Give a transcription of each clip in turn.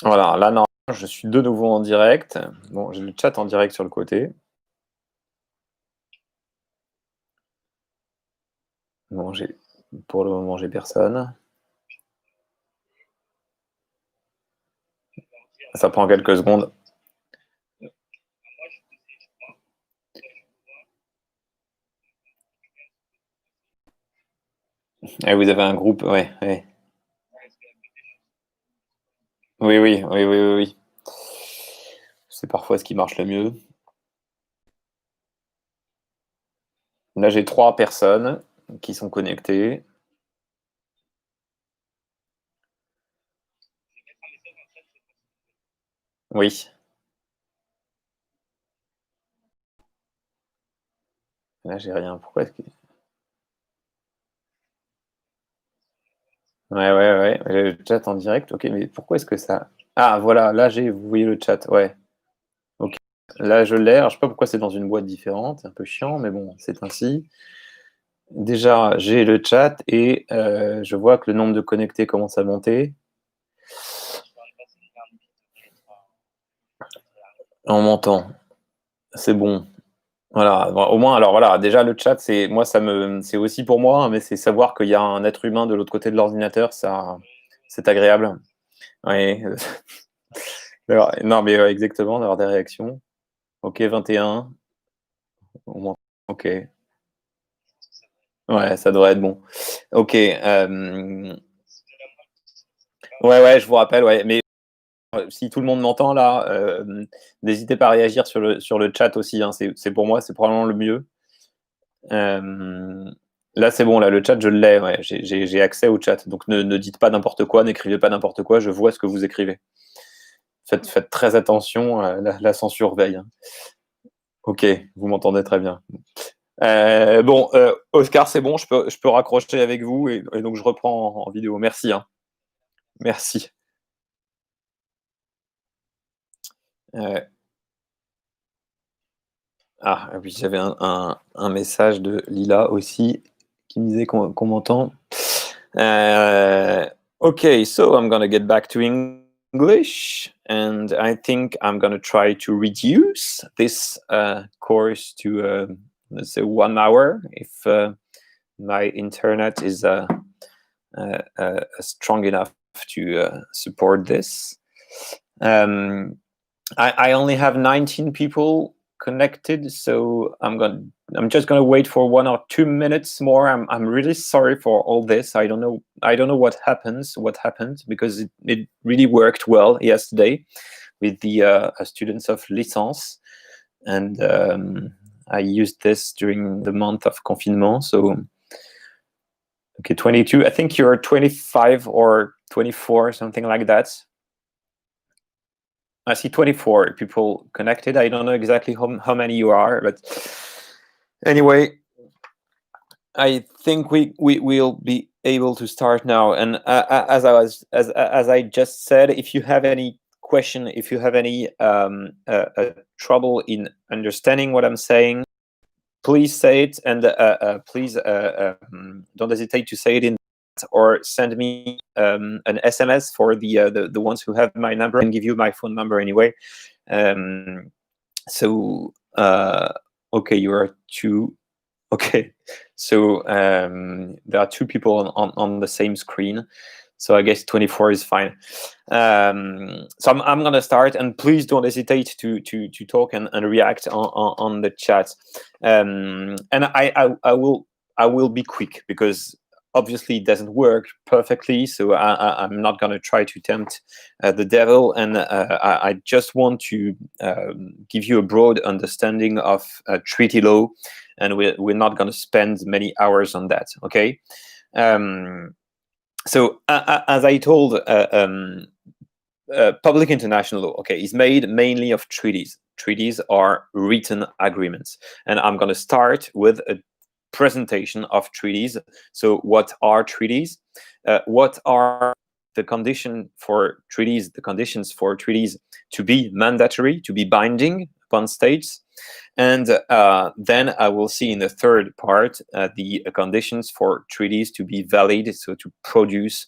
Voilà, là, non, je suis de nouveau en direct. Bon, j'ai le chat en direct sur le côté. Bon, pour le moment, j'ai personne. Ça prend quelques secondes. Et vous avez un groupe, ouais, ouais. Oui, oui, oui, oui, oui, oui. C'est parfois ce qui marche le mieux. Là, j'ai 3 personnes qui sont connectées. Oui. Là, j'ai rien. Pourquoi est-ce que... Ouais, ouais, ouais. Le chat en direct, ok, mais pourquoi est-ce que ça... Ah, voilà, là, vous voyez le chat, ouais. Ok. Là, je l'ai. Alors, je sais pas pourquoi c'est dans une boîte différente. C'est un peu chiant, mais bon, c'est ainsi. Déjà, j'ai le chat et je vois que le nombre de connectés commence à monter. On m'entend. C'est bon. Voilà. Bon, au moins, alors voilà, déjà le chat, c'est aussi pour moi, hein, mais c'est savoir qu'il y a un être humain de l'autre côté de l'ordinateur, ça, c'est agréable. Oui. Non, mais exactement, d'avoir des réactions. Ok, 21. Au moins. Ok. Ouais, ça devrait être bon. Ok. Ouais, ouais, je vous rappelle, ouais, mais si tout le monde m'entend là, n'hésitez pas à réagir sur le chat aussi, hein, c'est pour moi, c'est probablement le mieux. Là, c'est bon, là, le chat, je l'ai, ouais, j'ai accès au chat. Donc ne dites pas n'importe quoi, n'écrivez pas n'importe quoi, je vois ce que vous écrivez. Faites très attention, la censure veille, hein. Ok, vous m'entendez très bien. Bon, Oscar, c'est bon, je peux raccrocher avec vous et donc je reprends en vidéo. Merci, hein. Merci. Ah oui, j'avais un message de Lila aussi qui me disait qu'on m'entend. Okay, so I'm gonna get back to English, and I think I'm gonna try to reduce this course to let's say 1 hour if my internet is strong enough to support this. I only have 19 people connected, so I'm just gonna wait for 1 or 2 minutes more. I'm really sorry for all this. I don't know what happened, because it really worked well yesterday with the students of licence, and I used this during the month of confinement. So okay, 22. I think you're 25 or 24, something like that. I see 24 people connected. I don't know exactly how many you are, but anyway, I think we will be able to start now. And as I just said, if you have any question, if you have any trouble in understanding what I'm saying, please say it, and please don't hesitate to say it in, or send me an SMS for the ones who have my number. I can give you my phone number anyway. So okay, you are 2. Okay, so there are 2 people on the same screen. So I guess 24 is fine. So I'm gonna start, and please don't hesitate to talk and react on the chat. And I will be quick, because obviously it doesn't work perfectly. So I'm not gonna try to tempt the devil, and I just want to give you a broad understanding of treaty law, and we're not gonna spend many hours on that. Okay. So as I told, public international law, okay, is made mainly of treaties. Treaties are written agreements, and I'm going to start with a presentation of treaties. So what are treaties? What are the conditions for treaties to be mandatory, to be binding upon states? And then I will see in the third part the conditions for treaties to be valid, so to produce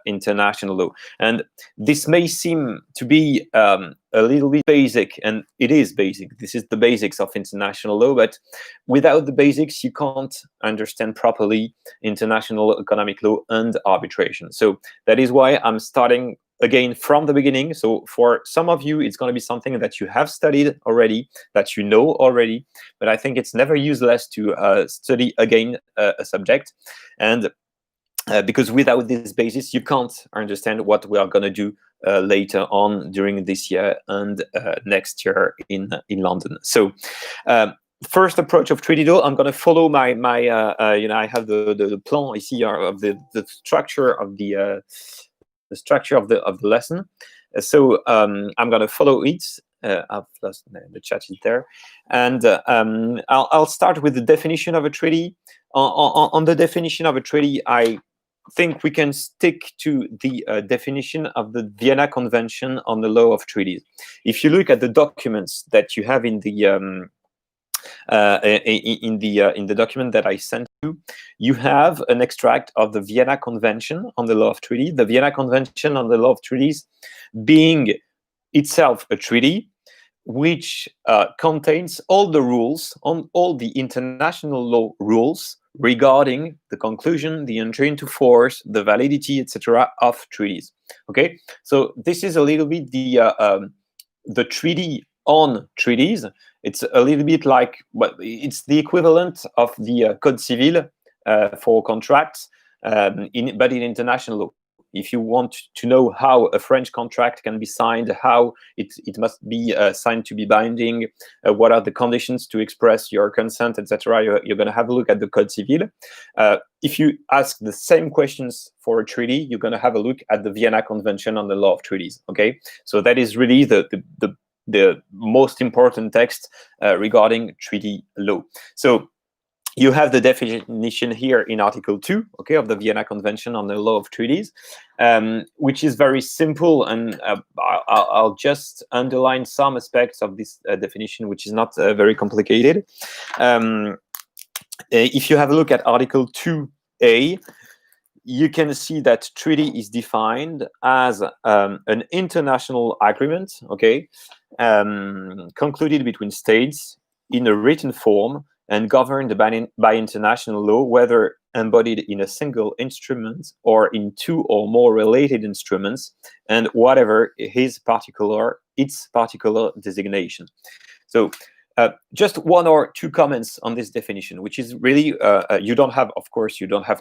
international law. And this may seem to be a little bit basic, and it is basic. This is the basics of international law, but without the basics, you can't understand properly international economic law and arbitration. So that is why I'm starting again from the beginning. So for some of you, it's going to be something that you have studied already, that you know already, but I think it's never useless to study again a subject. And because without this basis, you can't understand what we are going to do later on during this year and next year in London. So first approach of treaty law, I'm going to follow my I have the plan ici of the structure of the structure of the lesson. So I'm going to follow it. I've lost the chat is there, and I'll start with the definition of a treaty. On the definition of a treaty, I think we can stick to the definition of the Vienna Convention on the Law of Treaties. If you look at the documents that you have in the document that I sent you, you have an extract of the Vienna Convention on the Law of Treaties. The Vienna Convention on the Law of Treaties being itself a treaty which contains all the rules, on all the international law rules regarding the conclusion, the entry into force, the validity, etc., of treaties. Okay, so this is a little bit the treaty on treaties. It's a little bit like, well, it's the equivalent of the Code Civil for contracts, but in international law. If you want to know how a French contract can be signed, how it must be signed to be binding, what are the conditions to express your consent, etc., you're going to have a look at the Code Civil. If you ask the same questions for a treaty, you're going to have a look at the Vienna Convention on the Law of Treaties. Okay, so that is really the most important text regarding treaty law. So you have the definition here in Article 2, okay, of the Vienna Convention on the Law of Treaties, which is very simple, and I'll just underline some aspects of this definition, which is not very complicated. If you have a look at Article 2A, you can see that treaty is defined as an international agreement, okay, concluded between states in a written form and governed by international law, whether embodied in a single instrument or in two or more related instruments, and whatever its particular designation. So just one or two comments on this definition, which is really, you don't have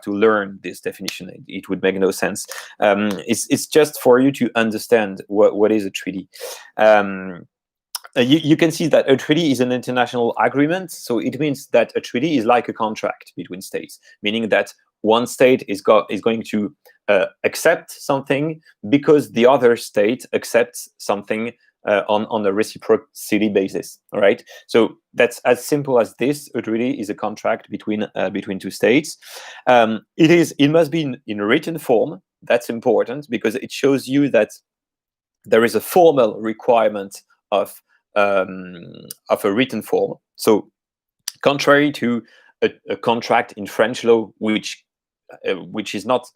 to learn this definition. It would make no sense. It's just for you to understand what is a treaty. You can see that a treaty is an international agreement, so it means that a treaty is like a contract between states, meaning that one state is going to accept something because the other state accepts something on a reciprocity basis. All right, so that's as simple as this. A treaty is a contract between two states. It must be in written form. That's important because it shows you that there is a formal requirement of a written form. So contrary to a contract in French law, which is not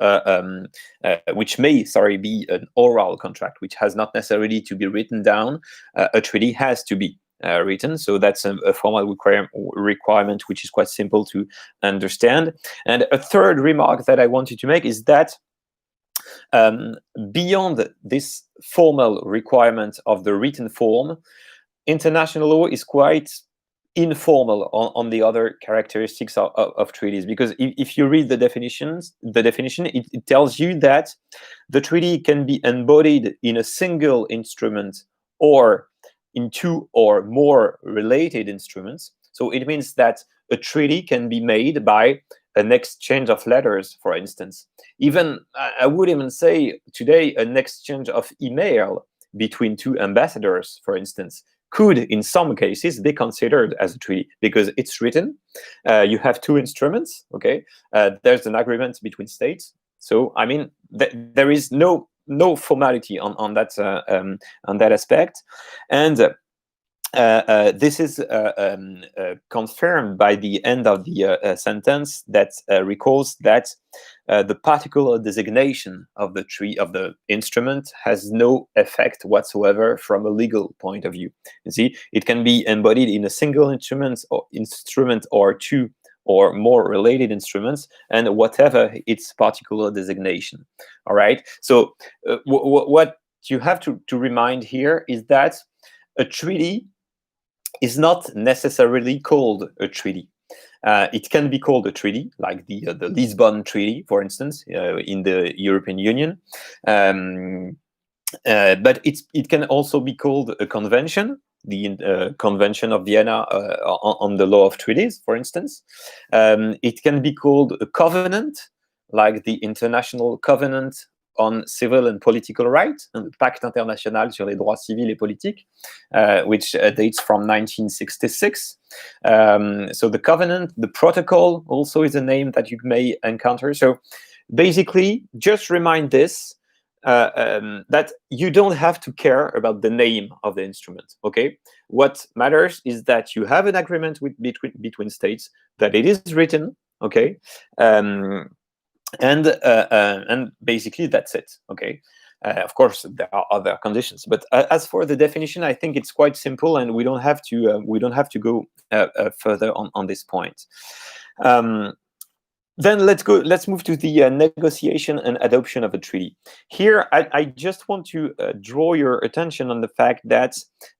which may be an oral contract, which has not necessarily to be written down, a treaty has to be written. So that's a formal requirement which is quite simple to understand. And a third remark that I wanted to make is that beyond this formal requirement of the written form, international law is quite informal on the other characteristics of treaties, because if you read the definition, it tells you that the treaty can be embodied in a single instrument or in two or more related instruments. So it means that a treaty can be made by an exchange of letters, for instance. Even, I would even say today, an exchange of email between two ambassadors, for instance, could in some cases be considered as a treaty because it's written. You have two instruments, okay? There's an agreement between states. So I mean, there is no formality on that aspect. And this is confirmed by the end of the sentence that recalls that the particular designation of the instrument has no effect whatsoever from a legal point of view. You see, it can be embodied in a single instrument or two or more related instruments, and whatever its particular designation. All right. So what you have to remind here is that a treaty is not necessarily called a treaty. It can be called a treaty, like the Lisbon Treaty, for instance, in the European Union. But it can also be called a convention, the Convention of Vienna on the law of treaties, for instance. It can be called a covenant, like the International Covenant on Civil and Political Rights, and the Pacte International sur les droits civils et politiques, which dates from 1966. So the covenant, the protocol also is a name that you may encounter. So basically, just remind this, that you don't have to care about the name of the instrument. Okay, what matters is that you have an agreement between states, that it is written. Okay, and basically that's it. Okay, of course there are other conditions, but as for the definition, I think it's quite simple, and we don't have to go further on this point. Then let's move to the negotiation and adoption of a treaty. Here, I just want to draw your attention on the fact that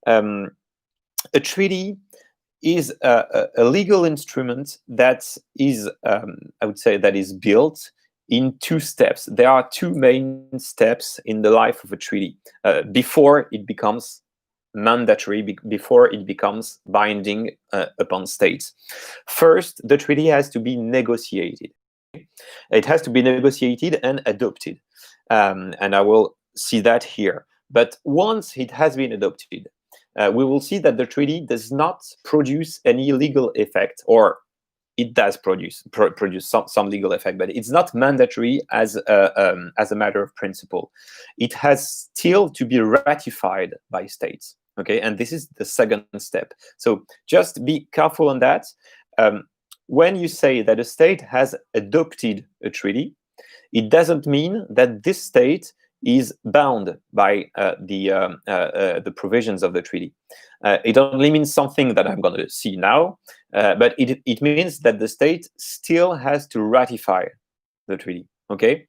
a treaty is a legal instrument that is, I would say, that is built in two steps. There are two main steps in the life of a treaty before it becomes mandatory, before it becomes binding upon states. First, the treaty has to be negotiated. It has to be negotiated and adopted, and I will see that here. But once it has been adopted, we will see that the treaty does not produce any legal effect, or it does produce some legal effect, but it's not mandatory as a matter of principle. It has still to be ratified by states. Okay, and this is the second step. So just be careful on that. When you say that a state has adopted a treaty, it doesn't mean that this state is bound by the provisions of the treaty. It only means something that I'm going to see now, but it means that the state still has to ratify the treaty. Okay?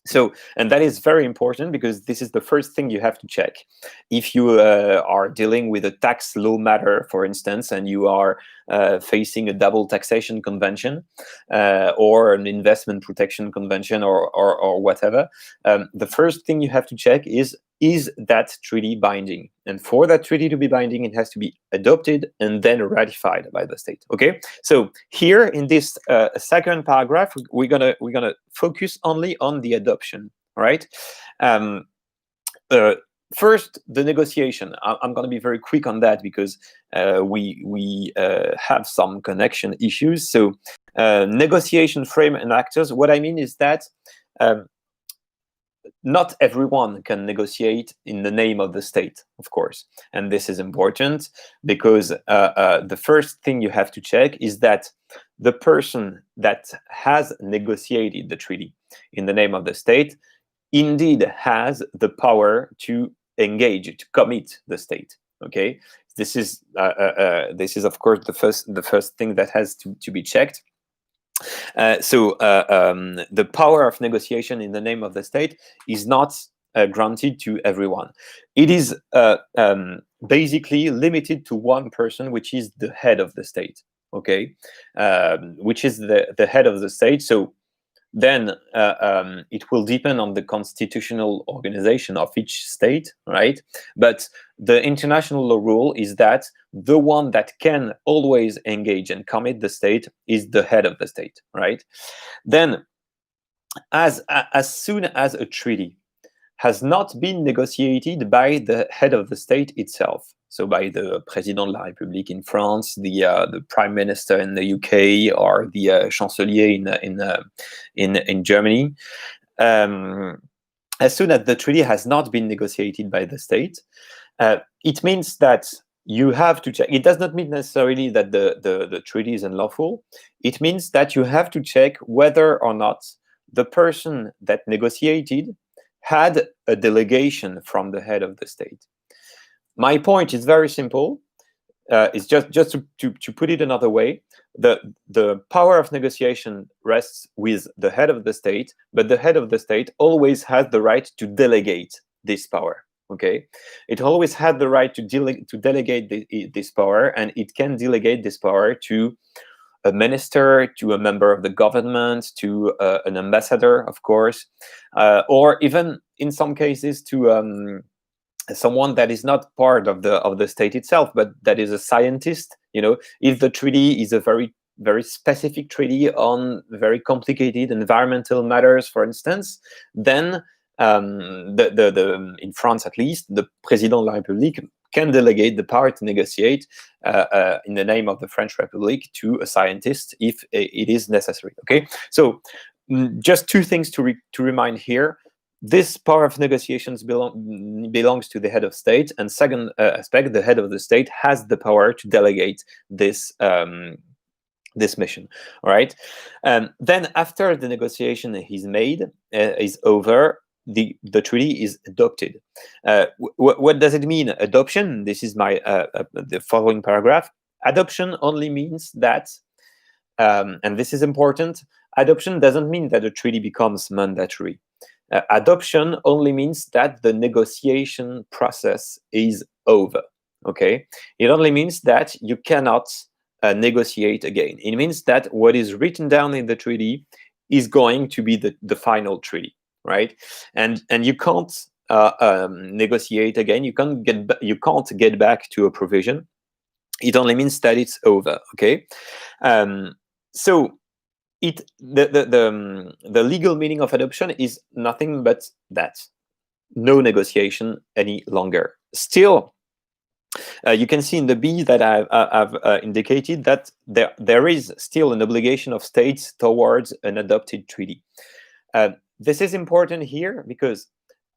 So, and that is very important, because this is the first thing you have to check. If you are dealing with a tax law matter, for instance, and you are facing a double taxation convention or an investment protection convention or whatever, the first thing you have to check is that treaty binding? And for that treaty to be binding, it has to be adopted and then ratified by the state. Okay, so here in this second paragraph, we're gonna focus only on the adoption. All right. First, the negotiation. I'm going to be very quick on that, because we have some connection issues. So, negotiation frame and actors. What I mean is that not everyone can negotiate in the name of the state, of course. And this is important, because the first thing you have to check is that the person that has negotiated the treaty in the name of the state indeed has the power to engage, to commit the state. Okay, this is of course the first thing that has to be checked. So the power of negotiation in the name of the state is not granted to everyone. It is basically limited to one person, which is the head of the state. Okay, which is the head of the state. So then it will depend on the constitutional organization of each state, right? But the international law rule is that the one that can always engage and commit the state is the head of the state, right? Then, as soon as a treaty has not been negotiated by the head of the state itself, so by the Président de la République in France, the Prime Minister in the UK, or the Chancelier in Germany, as soon as the treaty has not been negotiated by the state, it means that you have to check. It does not mean necessarily that the treaty is unlawful. It means that you have to check whether or not the person that negotiated had a delegation from the head of the state. My point is very simple. It's just to put it another way. The power of negotiation rests with the head of the state, but the head of the state always has the right to delegate this power. Okay, it always had the right to delegate this power, and it can delegate this power to a minister, to a member of the government, to an ambassador, of course, or even in some cases to someone that is not part of the state itself, but that is a scientist. If the treaty is a very specific treaty on very complicated environmental matters, for instance, then in France at least, the Président de la République can delegate the power to negotiate in the name of the French Republic to a scientist if it is necessary. Okay, so just two things to remind here. This power of negotiations belongs to the head of state, and second aspect, the head of the state has the power to delegate this this mission. All right. Then after the negotiation is over, the treaty is adopted. What does it mean, adoption? This is my the following paragraph. Adoption only means that, and this is important, adoption doesn't mean that the treaty becomes mandatory. Adoption only means that the negotiation process is over. Okay, it only means that you cannot negotiate again. It means that what is written down in the treaty is going to be the final treaty, right? And you can't negotiate again. You can't get back to a provision. It only means that it's over. Okay, so the legal meaning of adoption is nothing but that. No negotiation any longer. Still, you can see in the B that I've indicated that there is still an obligation of states towards an adopted treaty. This is important here because,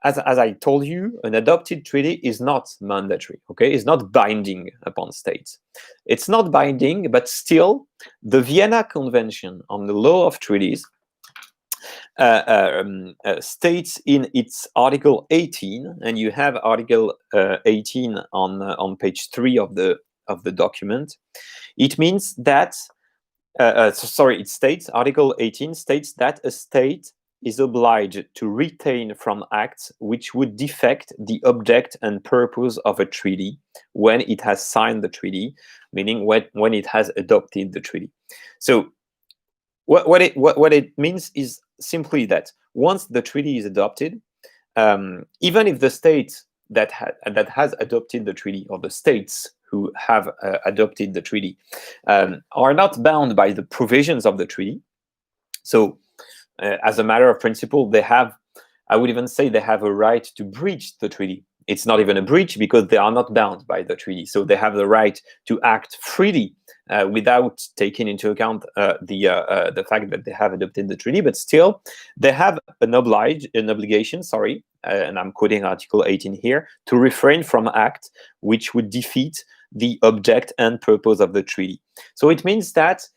as I told you, an adopted treaty is not mandatory. Okay, it's not binding upon states. It's not binding, but still, the Vienna Convention on the Law of Treaties states in its Article 18, and you have Article 18 on page 3 of the document. It means that it states, Article 18 states that a state is obliged to retain from acts which would defect the object and purpose of a treaty when it has signed the treaty, meaning when it has adopted the treaty. So what it means is simply that once the treaty is adopted, even if the state that has adopted the treaty, or the states who have adopted the treaty, are not bound by the provisions of the treaty, so as a matter of principle, I would even say they have a right to breach the treaty. It's not even a breach because they are not bound by the treaty. So they have the right to act freely without taking into account the fact that they have adopted the treaty. But still, they have an obligation, and I'm quoting Article 18 here, to refrain from acts which would defeat the object and purpose of the treaty. So it means that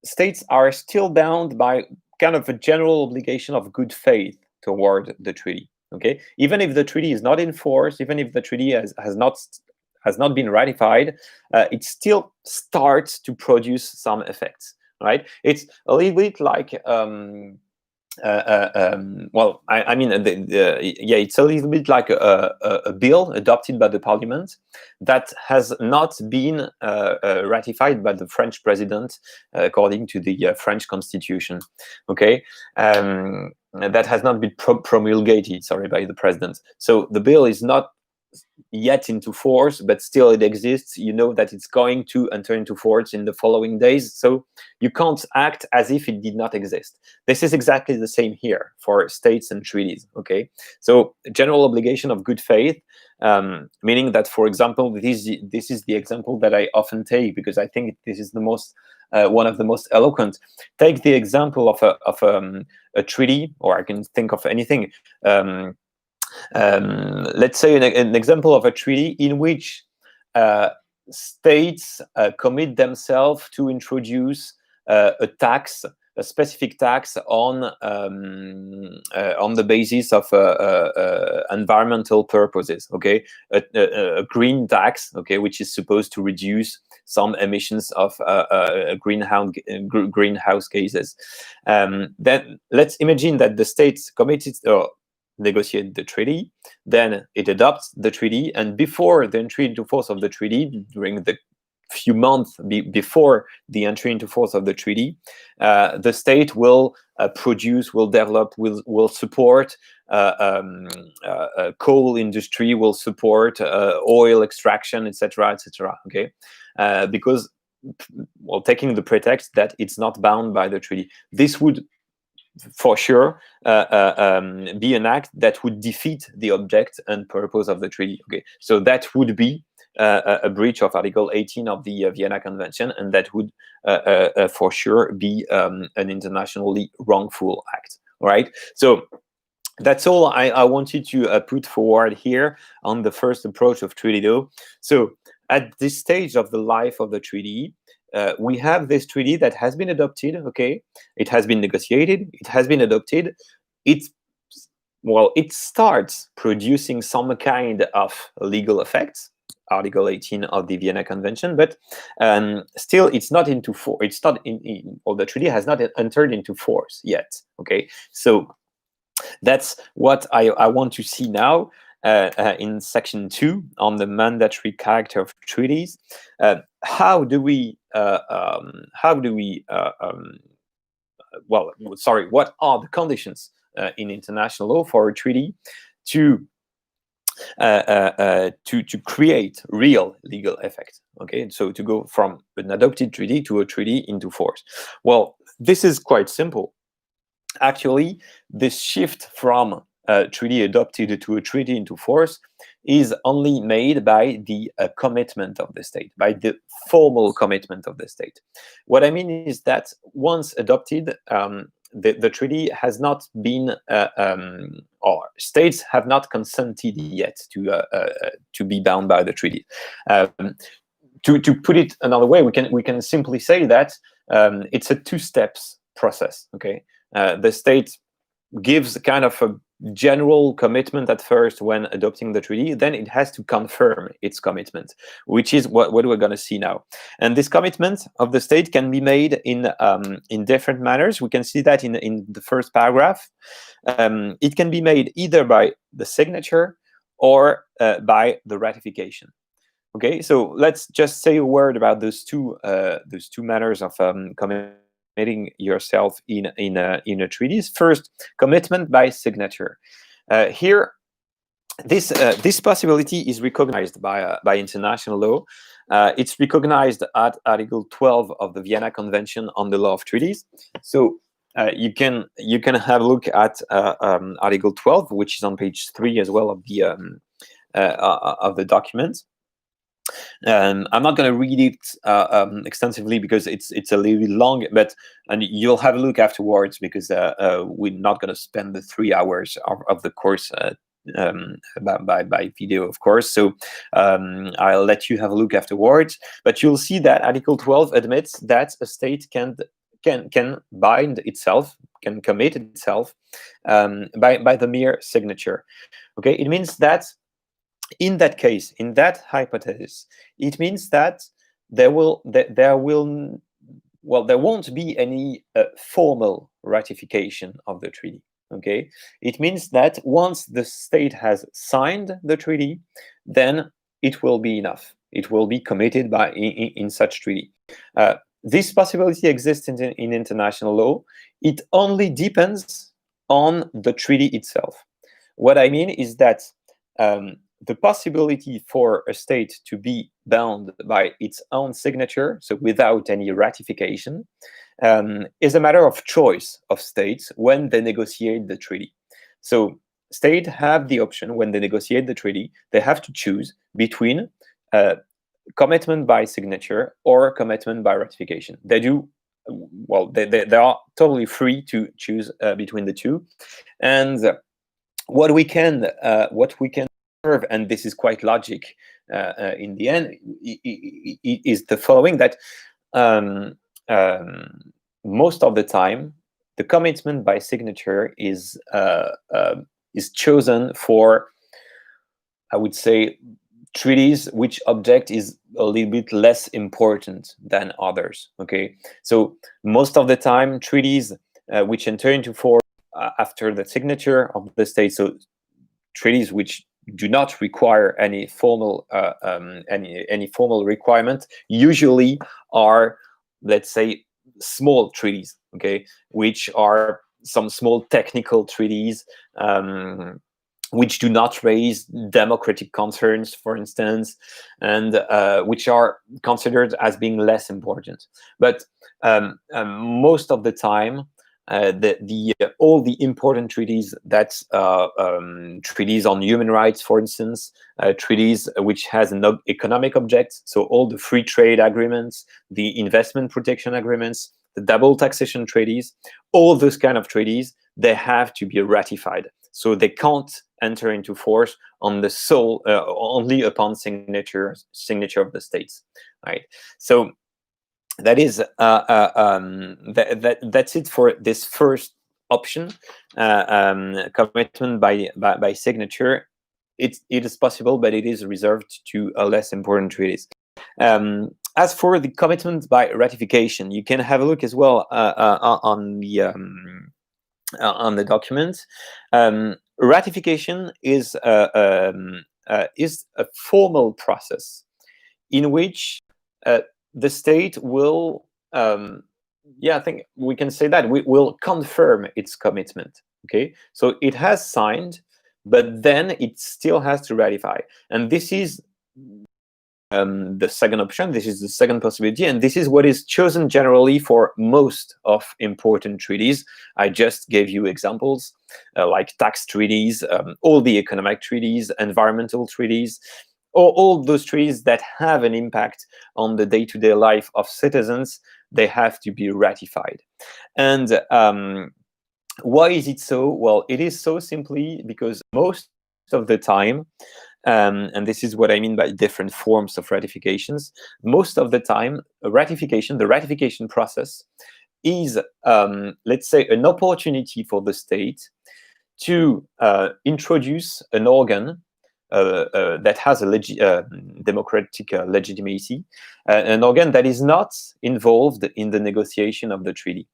states are still bound by kind of a general obligation of good faith toward the treaty. Okay, even if the treaty is not enforced, even if the treaty has not been ratified, it still starts to produce some effects. Right? It's a little bit like it's a little bit like a bill adopted by the parliament that has not been ratified by the French president according to the French constitution. Okay, that has not been promulgated, by the president. So the bill is not yet into force, but still it exists. You know that it's going to enter into force in the following days, so you can't act as if it did not exist. This is exactly the same here for states and treaties. Okay, so general obligation of good faith, meaning that, for example, this is the example that I often take because I think this is the most one of the most eloquent. Take the example of a treaty, or I can think of anything. Let's say an example of a treaty in which states commit themselves to introduce a tax, a specific tax on the basis of environmental purposes. Okay, a green tax. Okay, which is supposed to reduce some emissions of greenhouse gases. Then let's imagine that the states committed or negotiate the treaty, then it adopts the treaty, and before the entry into force of the treaty, during the few months before the entry into force of the treaty, the state will produce, will develop, will support coal industry, will support oil extraction, etc., etc. Okay, because, well, taking the pretext that it's not bound by the treaty, this would for sure be an act that would defeat the object and purpose of the treaty. Okay, so that would be a breach of Article 18 of the Vienna Convention, and that would for sure be an internationally wrongful act. All right, so that's all I wanted to put forward here on the first approach of treaty law. So at this stage of the life of the treaty, we have this treaty that has been adopted. Okay, it has been negotiated, it has been adopted. It starts producing some kind of legal effects, Article 18 of the Vienna Convention, but still it's not into force. It's not or the treaty has not entered into force yet. Okay, so that's what I want to see now. In section 2 on the mandatory character of treaties, what are the conditions in international law for a treaty to create real legal effect? Okay, so to go from an adopted treaty to a treaty into force. Well, this is quite simple. Actually, this shift from a treaty adopted to a treaty into force is only made by the commitment of the state, by the formal commitment of the state. What I mean is that once adopted, the treaty has not been, or states have not consented yet to be bound by the treaty. To put it another way, we can simply say that it's a two-steps process. Okay, the state gives kind of a general commitment at first when adopting the treaty, then it has to confirm its commitment, which is what we're going to see now. And this commitment of the state can be made in different manners. We can see that in the first paragraph. It can be made either by the signature or by the ratification. Okay, so let's just say a word about those two manners of committing yourself in a treaties. First, commitment by signature. Here, this possibility is recognized by international law. It's recognized at Article 12 of the Vienna Convention on the Law of Treaties. So you can have a look at Article 12, which is on page 3 as well of the document. I'm not going to read it extensively because it's a little bit long, and you'll have a look afterwards, because we're not going to spend the 3 hours of the course by video, of course. So I'll let you have a look afterwards. But you'll see that Article 12 admits that a state can bind itself, can commit itself by the mere signature. Okay, it means that in that case, in that hypothesis, it means that there won't be any formal ratification of the treaty. Okay, it means that once the state has signed the treaty, then it will be enough. It will be committed in such treaty. This possibility exists in international law. It only depends on the treaty itself. What I mean is that the possibility for a state to be bound by its own signature, so without any ratification, is a matter of choice of states when they negotiate the treaty. So states have the option, when they negotiate the treaty, they have to choose between commitment by signature or commitment by ratification. They do, well, they are totally free to choose between the two. And what we can observe, and this is quite logic, in the end is the following: that um, most of the time, the commitment by signature is chosen for, I would say, treaties which object is a little bit less important than others. Okay, so most of the time, treaties which enter into force after the signature of the state, so treaties which do not require any formal any formal requirement, usually are, let's say, small treaties. Okay, which are some small technical treaties. Which do not raise democratic concerns, for instance, and which are considered as being less important. But most of the time, all the important treaties, that treaties on human rights, for instance, treaties which has an economic object, so all the free trade agreements, the investment protection agreements, the double taxation treaties, all those kind of treaties, they have to be ratified. So they can't enter into force on the only upon signature of the states, right? So that is that's it for this first option, commitment by signature. It is possible, but it is reserved to less important treaties. As for the commitment by ratification, you can have a look as well on the document. Ratification is a formal process in which the state will, I think we can say that, we will confirm its commitment. Okay, so it has signed, but then it still has to ratify, and this is the second option. This is the second possibility, and this is what is chosen generally for most of important treaties. I just gave you examples like tax treaties, all the economic treaties, environmental treaties, or all those treaties that have an impact on the day-to-day life of citizens. They have to be ratified. And why is it so? Well, it is so simply because most of the time, and this is what I mean by different forms of ratifications, most of the time, the ratification process is, let's say, an opportunity for the state to introduce an organ that has a democratic legitimacy, an organ that is not involved in the negotiation of the treaty.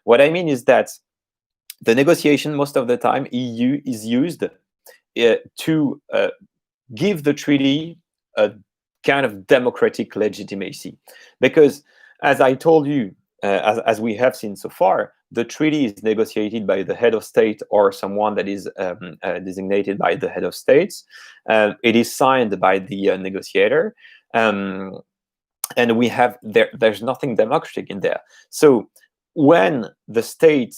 What I mean is that the negotiation, most of the time, is used to give the treaty a kind of democratic legitimacy. Because, as I told you, as we have seen so far, the treaty is negotiated by the head of state or someone that is designated by the head of states. It is signed by the negotiator. And we have there's nothing democratic in there. So when the state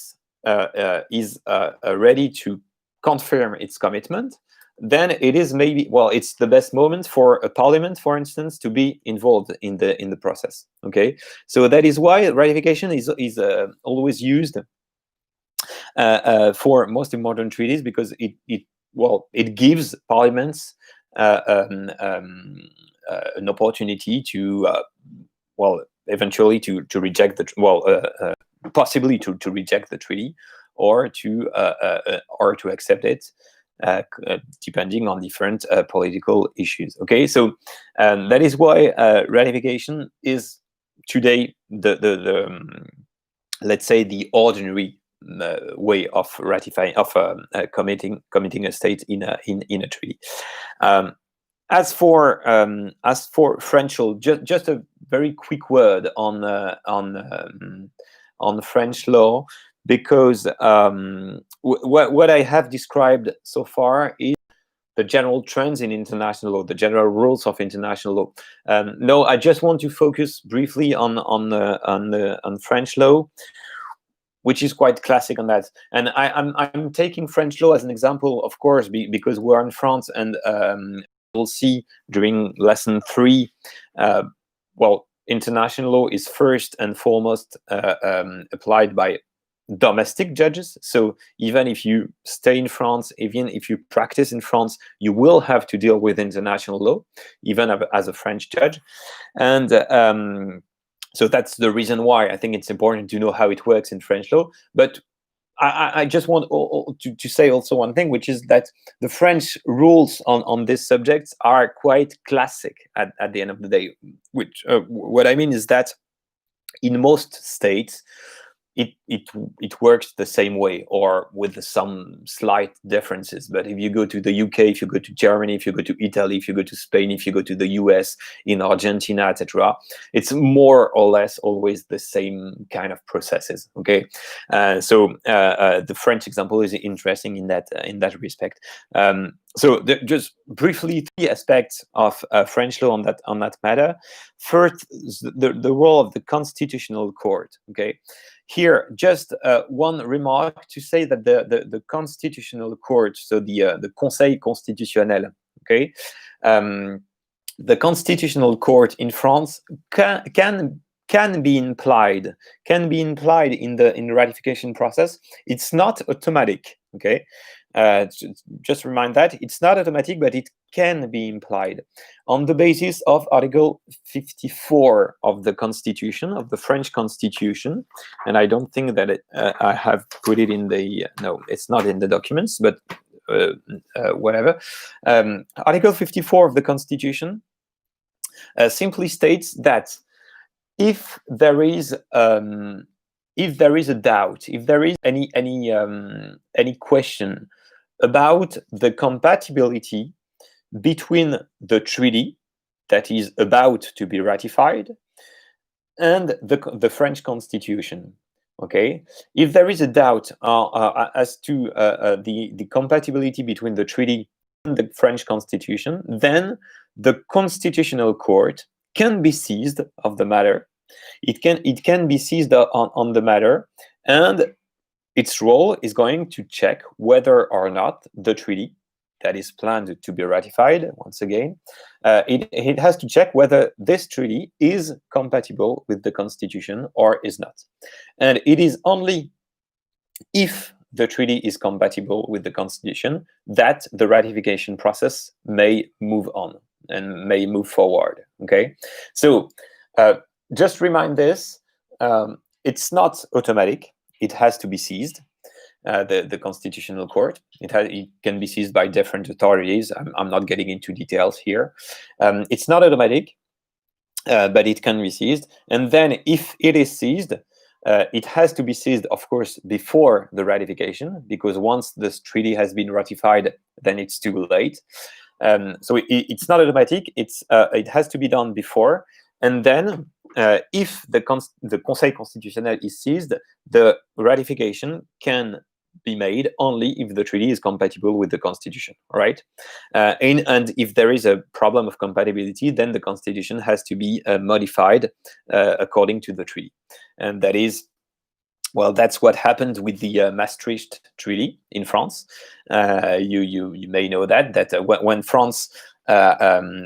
is ready to confirm its commitment, then it is maybe, well, it's the best moment for a parliament, for instance, to be involved in the process. Okay, so that is why ratification is always used for most important treaties, because it gives parliaments an opportunity to eventually to reject possibly to reject the treaty, or to accept it, depending on different political issues. Okay, so that is why ratification is today the let's say the ordinary way of ratifying, of committing a state in a treaty. As for French law, just a very quick word on French law, because what I have described so far is the general trends in international law, the general rules of international law. No, I just want to focus briefly on French law, which is quite classic on that. And I'm taking French law as an example, of course, because we're in France, and we'll see during lesson 3. International law is first and foremost applied by domestic judges. So even if you stay in France, even if you practice in France, you will have to deal with international law, even as a French judge. And so that's the reason why I think it's important to know how it works in French law. But I just want to say also one thing, which is that the French rules on these subjects are quite classic at the end of the day. Which what I mean is that in most states, it works the same way, or with some slight differences. But if you go to the UK, if you go to Germany, if you go to Italy, if you go to Spain, if you go to the US, in Argentina, etc., it's more or less always the same kind of processes. Okay, so the French example is interesting in that respect. So just briefly, 3 aspects of French law on that matter. First, the role of the Constitutional Court. Okay. Here, just one remark to say that the Constitutional Court, so the Conseil constitutionnel, okay, the Constitutional Court in France can be implied in the ratification process. It's not automatic, okay. Just remind that it's not automatic, but it can be implied on the basis of Article 54 of the Constitution, of the French Constitution. And I don't think that I have put it in the, no, it's not in the documents, but whatever. Article 54 of the Constitution simply states that if there is a doubt, if there is any question about the compatibility between the treaty that is about to be ratified and the French Constitution, okay? If there is a doubt as to the compatibility between the treaty and the French Constitution, then the Constitutional Court can be seized of the matter. It can be seized on the matter, and its role is going to check whether or not the treaty that is planned to be ratified, once again, it has to check whether this treaty is compatible with the Constitution or is not. And it is only if the treaty is compatible with the Constitution that the ratification process may move on and may move forward, okay? So just remind this, it's not automatic. It has to be seized, the Constitutional Court. It can be seized by different authorities. I'm not getting into details here. It's not automatic, but it can be seized. And then if it is seized, it has to be seized, of course, before the ratification, because once this treaty has been ratified, then it's too late. So it's not automatic. It has to be done before. And then if the Conseil constitutionnel is seized, the ratification can be made only if the treaty is compatible with the Constitution, right? And if there is a problem of compatibility, then the Constitution has to be modified according to the treaty. And that is, well, that's what happened with the Maastricht Treaty in France. You may know that when France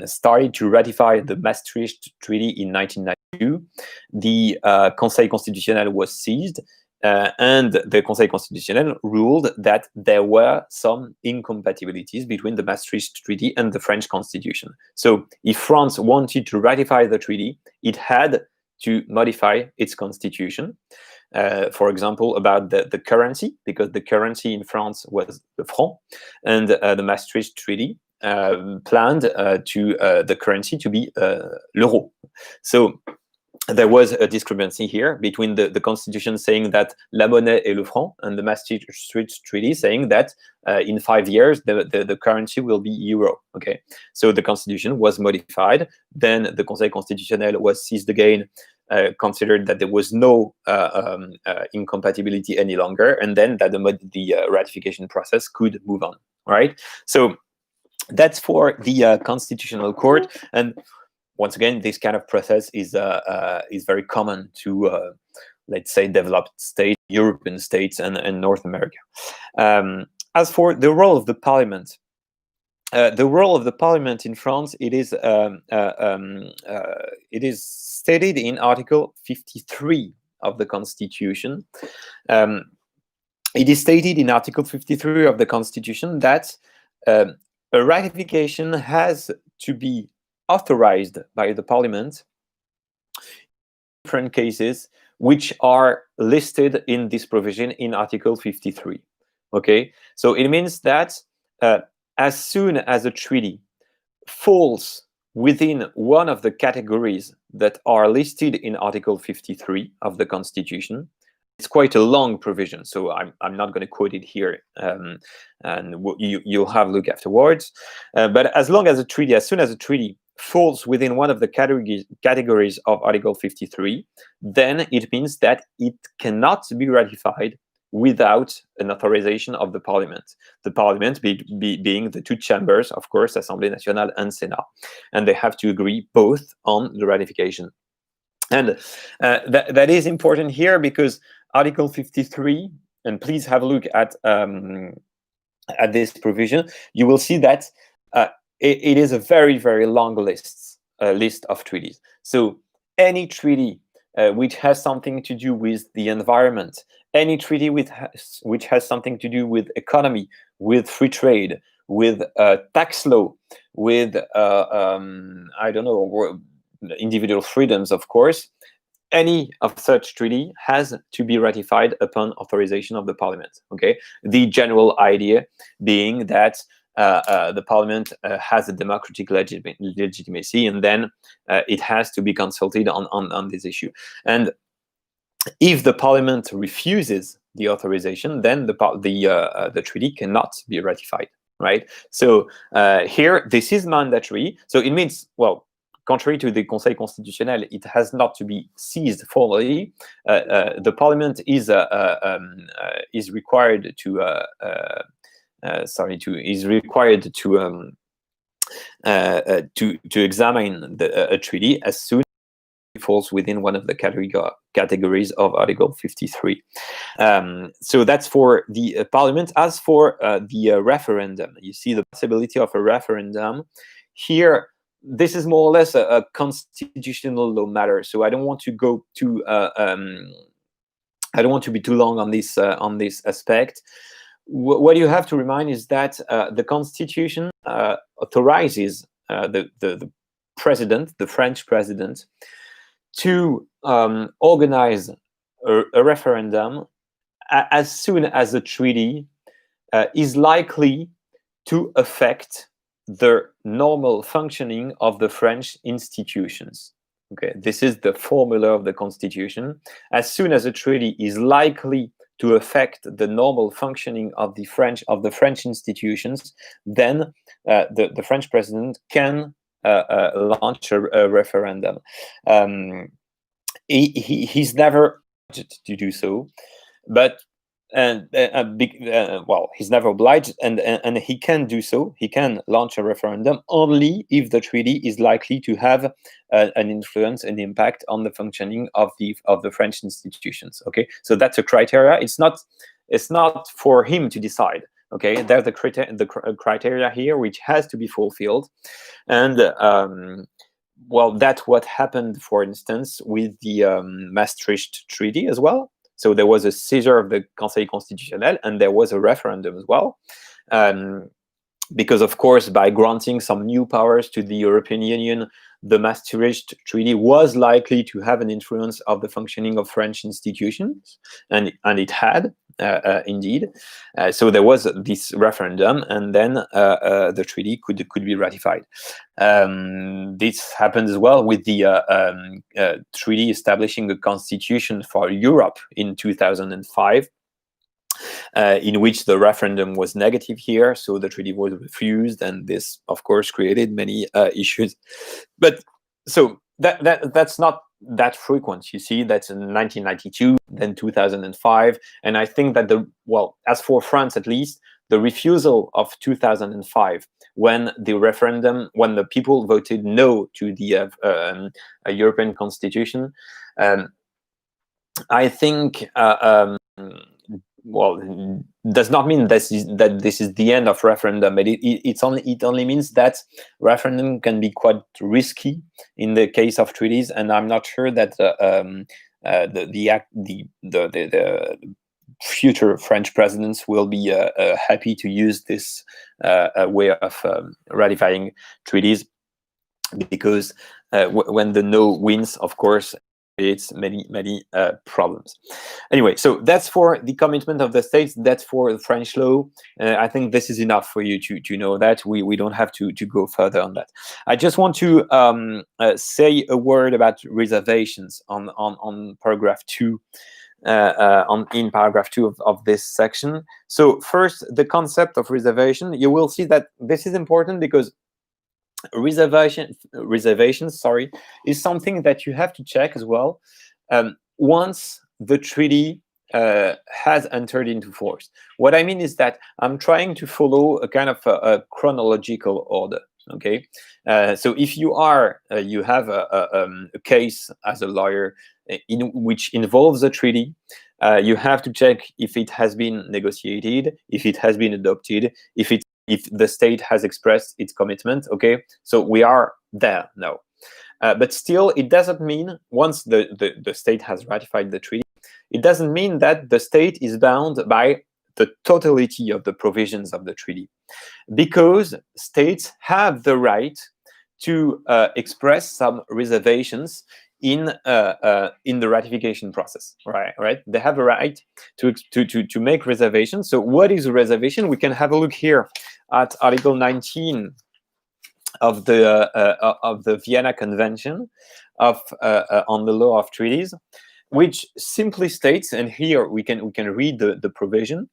started to ratify the Maastricht Treaty in 1992, the Conseil constitutionnel was seized, and the Conseil constitutionnel ruled that there were some incompatibilities between the Maastricht Treaty and the French Constitution. So if France wanted to ratify the treaty, it had to modify its constitution. For example, about the currency, because the currency in France was the franc, and the Maastricht Treaty planned the currency to be l'euro. So there was a discrepancy here between the Constitution saying that la monnaie est le franc, and the Maastricht Treaty saying that in 5 years the currency will be euro. Okay, so the Constitution was modified. Then the Conseil constitutionnel was seized again, considered that there was no incompatibility any longer, and then that the ratification process could move on. Right. So that's for the Constitutional Court. And once again, this kind of process is very common to, let's say, developed states, European states, and North America. As for the role of the Parliament, in France, it is stated in Article 53 of the Constitution. it is stated in Article 53 of the Constitution that a ratification has to be authorized by the Parliament in different cases which are listed in this provision in Article 53. Okay, so it means that as soon as a treaty falls within one of the categories that are listed in Article 53 of the Constitution, it's quite a long provision, so I'm not going to quote it here, and you'll have a look afterwards. But as soon as a treaty falls within one of the categories of Article 53, then it means that it cannot be ratified without an authorization of the Parliament. The Parliament being the two chambers, of course, Assemblée Nationale and Sénat, and they have to agree both on the ratification. And that is important here because Article 53, and please have a look at this provision, you will see that it is a very, very long list of treaties. So any treaty which has something to do with the environment, any treaty which has something to do with economy, with free trade, with tax law, with I don't know, individual freedoms, of course, any of such treaty has to be ratified upon authorization of the Parliament. Okay, the general idea being that the Parliament has a democratic legitimacy, and then it has to be consulted on this issue. And if the Parliament refuses the authorization, then the treaty cannot be ratified. Right. So here, this is mandatory. So it means, well, contrary to the Conseil Constitutionnel, it has not to be seized formally. The Parliament is required to examine a treaty as soon as it falls within one of the categories of Article 53. So that's for the Parliament. As for the referendum, you see the possibility of a referendum here. This is more or less a constitutional law matter, so I don't want to go too. I don't want to be too long on this aspect. What you have to remind is that the Constitution authorizes the president, the French president, to organize a referendum as soon as a treaty is likely to affect the normal functioning of the French institutions. Okay, this is the formula of the Constitution. As soon as a treaty is likely to affect the normal functioning of the French institutions, then the French president can launch a referendum. He's never obliged to do so, but he's never obliged, and he can do so. He can launch a referendum only if the treaty is likely to have an influence and impact on the functioning of the French institutions. Okay, so that's a criteria. It's not for him to decide. Okay, there's the criteria here which has to be fulfilled, and that's what happened, for instance, with the Maastricht Treaty as well. So there was a seizure of the Conseil Constitutionnel, and there was a referendum as well. Because, of course, by granting some new powers to the European Union, the Maastricht Treaty was likely to have an influence of the functioning of French institutions, and it had, indeed. So there was this referendum, and then the treaty could be ratified. This happened as well with the treaty establishing a constitution for Europe in 2005. In which the referendum was negative here, so the treaty was refused, and this, of course, created many issues. But so that's not that frequent. You see, that's in 1992, then 2005, and I think that as for France at least, the refusal of 2005, when the people voted no to the European Constitution, I think. Does not mean that this is the end of referendum, but it only means that referendum can be quite risky in the case of treaties, and I'm not sure that future French presidents will be happy to use this way of ratifying treaties, because when the no wins, of course, creates many problems. Anyway, so that's for the commitment of the states. That's for the French law. I think this is enough for you to know that. We don't have to go further on that. I just want to say a word about reservations on paragraph 2. In paragraph 2 of this section. So first, the concept of reservation. You will see that this is important because reservations, sorry, is something that you have to check as well once the treaty has entered into force. What I mean is that I'm trying to follow a kind of a chronological order. Okay, so if you have a case as a lawyer in which involves a treaty, you have to check if it has been negotiated, if it has been adopted, if the state has expressed its commitment. Okay, so we are there now. But still, it doesn't mean once the state has ratified the treaty, it doesn't mean that the state is bound by the totality of the provisions of the treaty, because states have the right to express some reservations in the ratification process. Right? They have a right to make reservations. So what is a reservation? We can have a look here at Article 19 of the Vienna Convention on the law of treaties, which simply states, and here we can read the provision,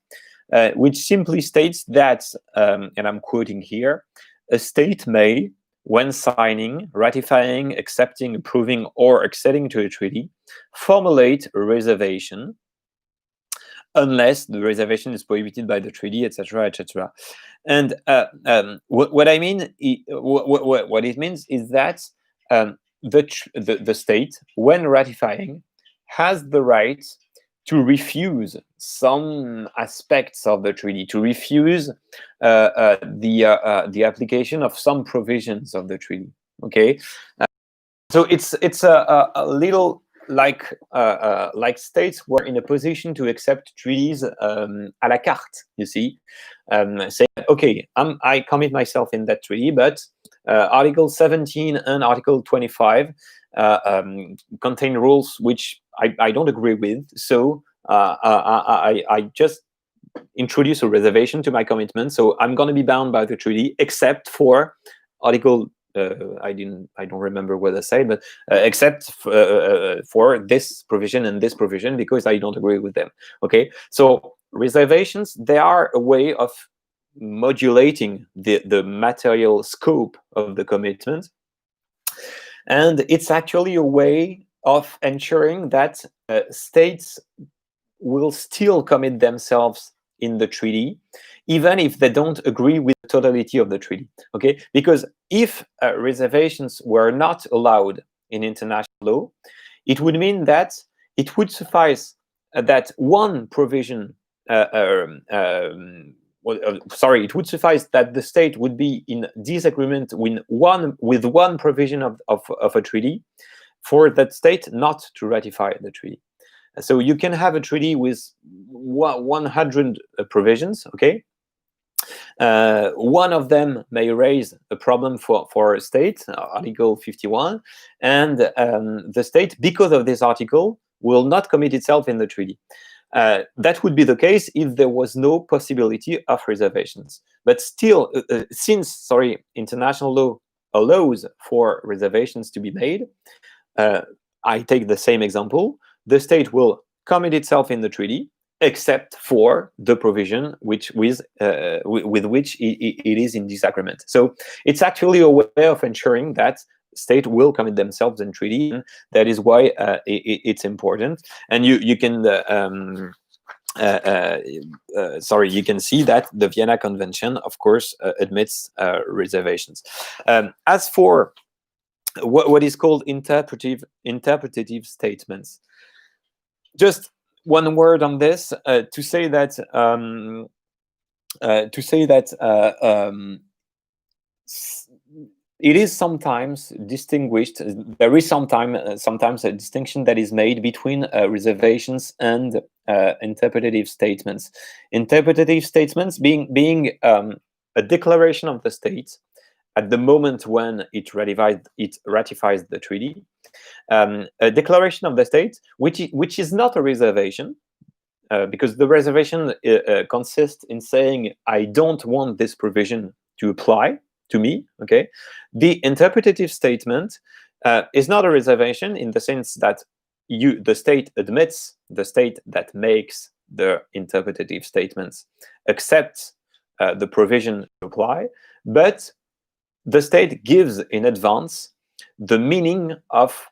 which simply states that, and I'm quoting here, a state may, when signing, ratifying, accepting, approving, or acceding to a treaty, formulate a reservation, unless the reservation is prohibited by the treaty, etc., etc. And what I mean, what it means is that the state, when ratifying, has the right to refuse some aspects of the treaty, to refuse the application of some provisions of the treaty. Okay, so it's a little like states were in a position to accept treaties à la carte. You see, saying, okay, I commit myself in that treaty, but Article 17 and Article 25 contain rules which I don't agree with, so I just introduce a reservation to my commitment. So I'm going to be bound by the treaty, except for Article I don't remember what I said, but except for this provision and this provision, because I don't agree with them. Okay, so reservations, they are a way of modulating the material scope of the commitment, and it's actually a way of ensuring that states will still commit themselves in the treaty, even if they don't agree with the totality of the treaty. Okay, because if reservations were not allowed in international law, it would mean that it would suffice that one provision. It would suffice that the state would be in disagreement with one provision of a treaty, for that state not to ratify the treaty. So you can have a treaty with 100 provisions. Okay, one of them may raise a problem for a state, Article 51, and the state, because of this article, will not commit itself in the treaty. That would be the case if there was no possibility of reservations. But still, since international law allows for reservations to be made, I take the same example. The state will commit itself in the treaty, except for the provision with which it is in disagreement. So it's actually a way of ensuring that state will commit themselves in treaty. And that is why it's important. And you can you can see that the Vienna Convention, of course, admits reservations. As for what is called interpretative statements, just one word on this, to say that it is sometimes distinguished. There is sometimes a distinction that is made between reservations and interpretative statements. Interpretative statements being a declaration of the state at the moment when it ratifies the treaty, a declaration of the state which is not a reservation, because the reservation consists in saying, I don't want this provision to apply to me. Okay, the interpretative statement is not a reservation in the sense that the state admits, the state that makes the interpretative statements accepts the provision to apply, but the state gives in advance the meaning of,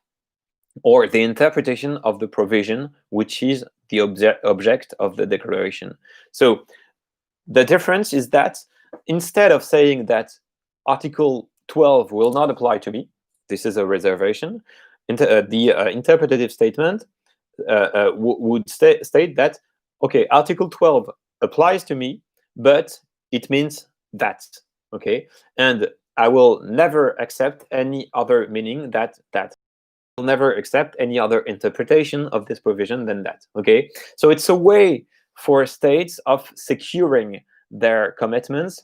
or the interpretation of, the provision which is the object of the declaration. So the difference is that instead of saying that Article 12 will not apply to me, this is a reservation, the interpretative statement would state that, okay, Article 12 applies to me, but it means that, okay, and I will never accept any other meaning that will never accept any other interpretation of this provision than that. Okay, so it's a way for states of securing their commitments,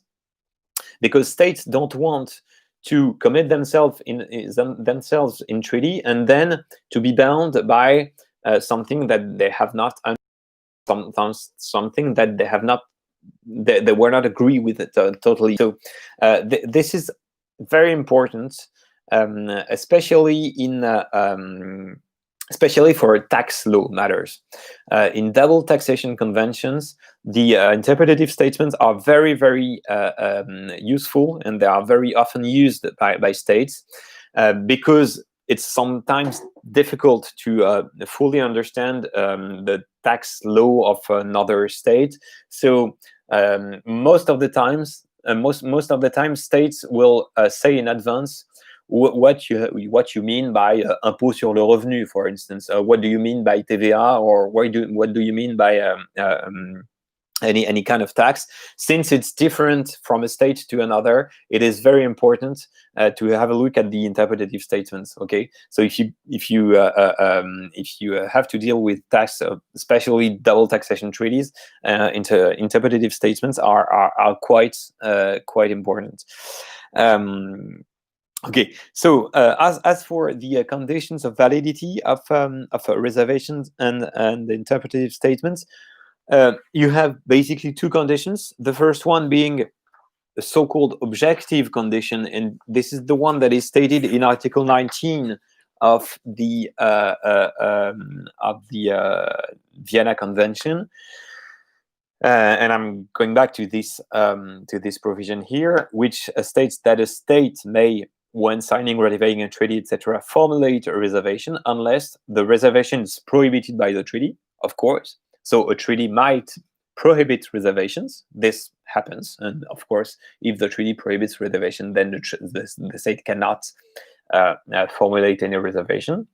because states don't want to commit themselves in treaty and then to be bound by something that they have not, something that they have not, they were not agree with it totally. So this is very important, especially for tax law matters. In double taxation conventions, the interpretative statements are very, very useful, and they are very often used by states, because it's sometimes difficult to fully understand the tax law of another state. So most of the time, states will say in advance what you mean by impôt sur le revenu, for instance. What do you mean by TVA, or what do you mean by any kind of tax? Since it's different from a state to another, it is very important to have a look at the interpretative statements. Okay, so if you have to deal with tax, especially double taxation treaties, interpretative statements are quite important. Okay, so as for the conditions of validity of reservations and interpretative statements, you have basically two conditions. The first one being a so-called objective condition, and this is the one that is stated in Article 19 of the Vienna Convention. And I'm going back to this provision here, which states that a state may, when signing, ratifying a treaty, etc., formulate a reservation unless the reservation is prohibited by the treaty, of course. So a treaty might prohibit reservations. This happens, and of course, if the treaty prohibits reservation, then the state cannot formulate any reservation.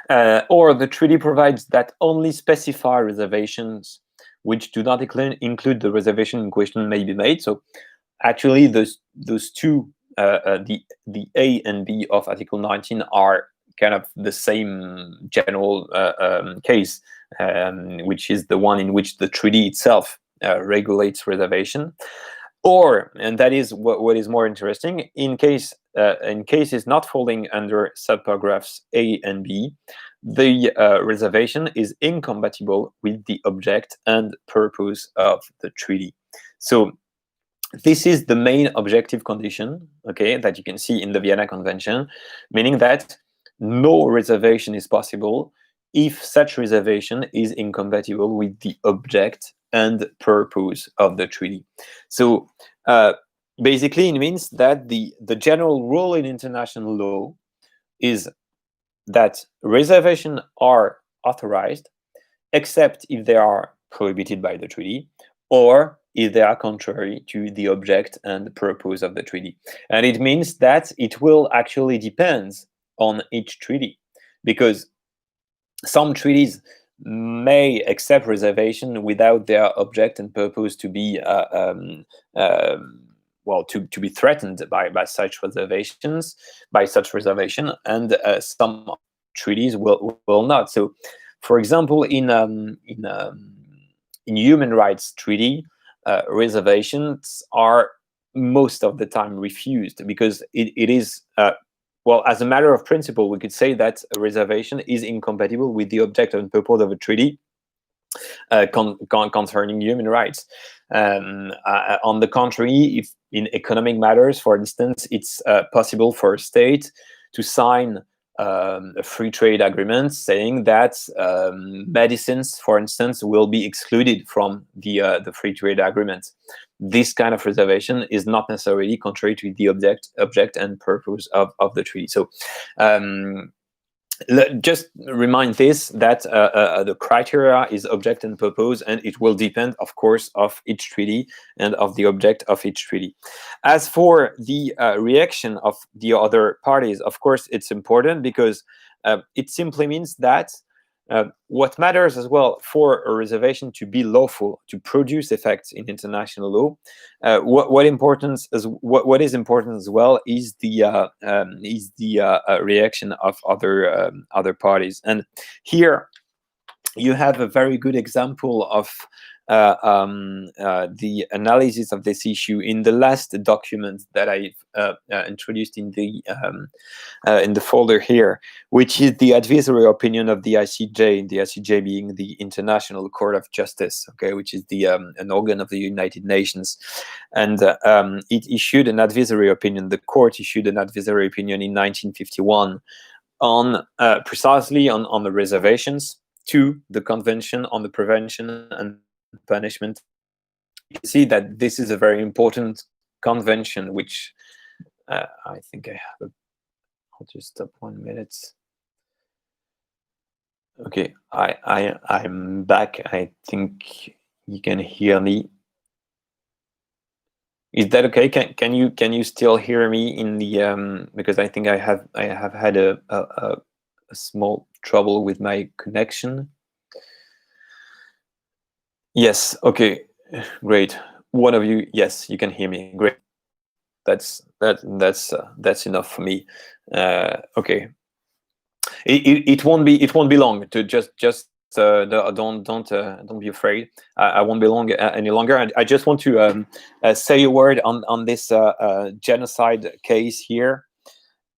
Or the treaty provides that only specified reservations which do not include the reservation in question may be made. So actually, those two, the A and B of Article 19 are kind of the same general case, which is the one in which the treaty itself regulates reservation. Or, and that is what is more interesting, in cases not falling under subparagraphs A and B, the reservation is incompatible with the object and purpose of the treaty. So this is the main objective condition, okay, that you can see in the Vienna Convention, meaning that no reservation is possible if such reservation is incompatible with the object and purpose of the treaty. So basically, it means that the general rule in international law is that reservations are authorized except if they are prohibited by the treaty, or if they are contrary to the object and the purpose of the treaty. And it means that it will actually depend on each treaty, because some treaties may accept reservation without their object and purpose to be to be threatened by such reservation, and some treaties will not. So, For example, in human rights treaty, reservations are most of the time refused because it is well, as a matter of principle, we could say that a reservation is incompatible with the object and purpose of a treaty concerning human rights. On the contrary, if in economic matters, for instance, it's possible for a state to sign a free trade agreement saying that medicines, for instance, will be excluded from the free trade agreement. This kind of reservation is not necessarily contrary to the object and purpose of the treaty. So just remind this that the criteria is object and purpose, and it will depend, of course, of each treaty and of the object of each treaty. As for the reaction of the other parties, of course, it's important because it simply means that what matters as well for a reservation to be lawful, to produce effects in international law, what is important as well is the reaction of other parties. And here you have a very good example of the analysis of this issue in the last document that I've introduced in the folder here, which is the advisory opinion of the ICJ. The ICJ being the International Court of Justice, okay, which is the an organ of the United Nations, and it issued an advisory opinion. The court issued an advisory opinion in 1951 on precisely on the reservations to the Convention on the Prevention and Punishment. You can see that this is a very important convention, which I think I have. I'll just stop 1 minute. Okay, I'm back. I think you can hear me. Is that okay? Can you still hear me in the because I think I have had a small trouble with my connection. Yes, okay, great. One of you, yes, you can hear me. Great. That's enough for me. Okay. It won't be long. To just don't be afraid. I won't be long any longer. I just want to say a word on this genocide case here.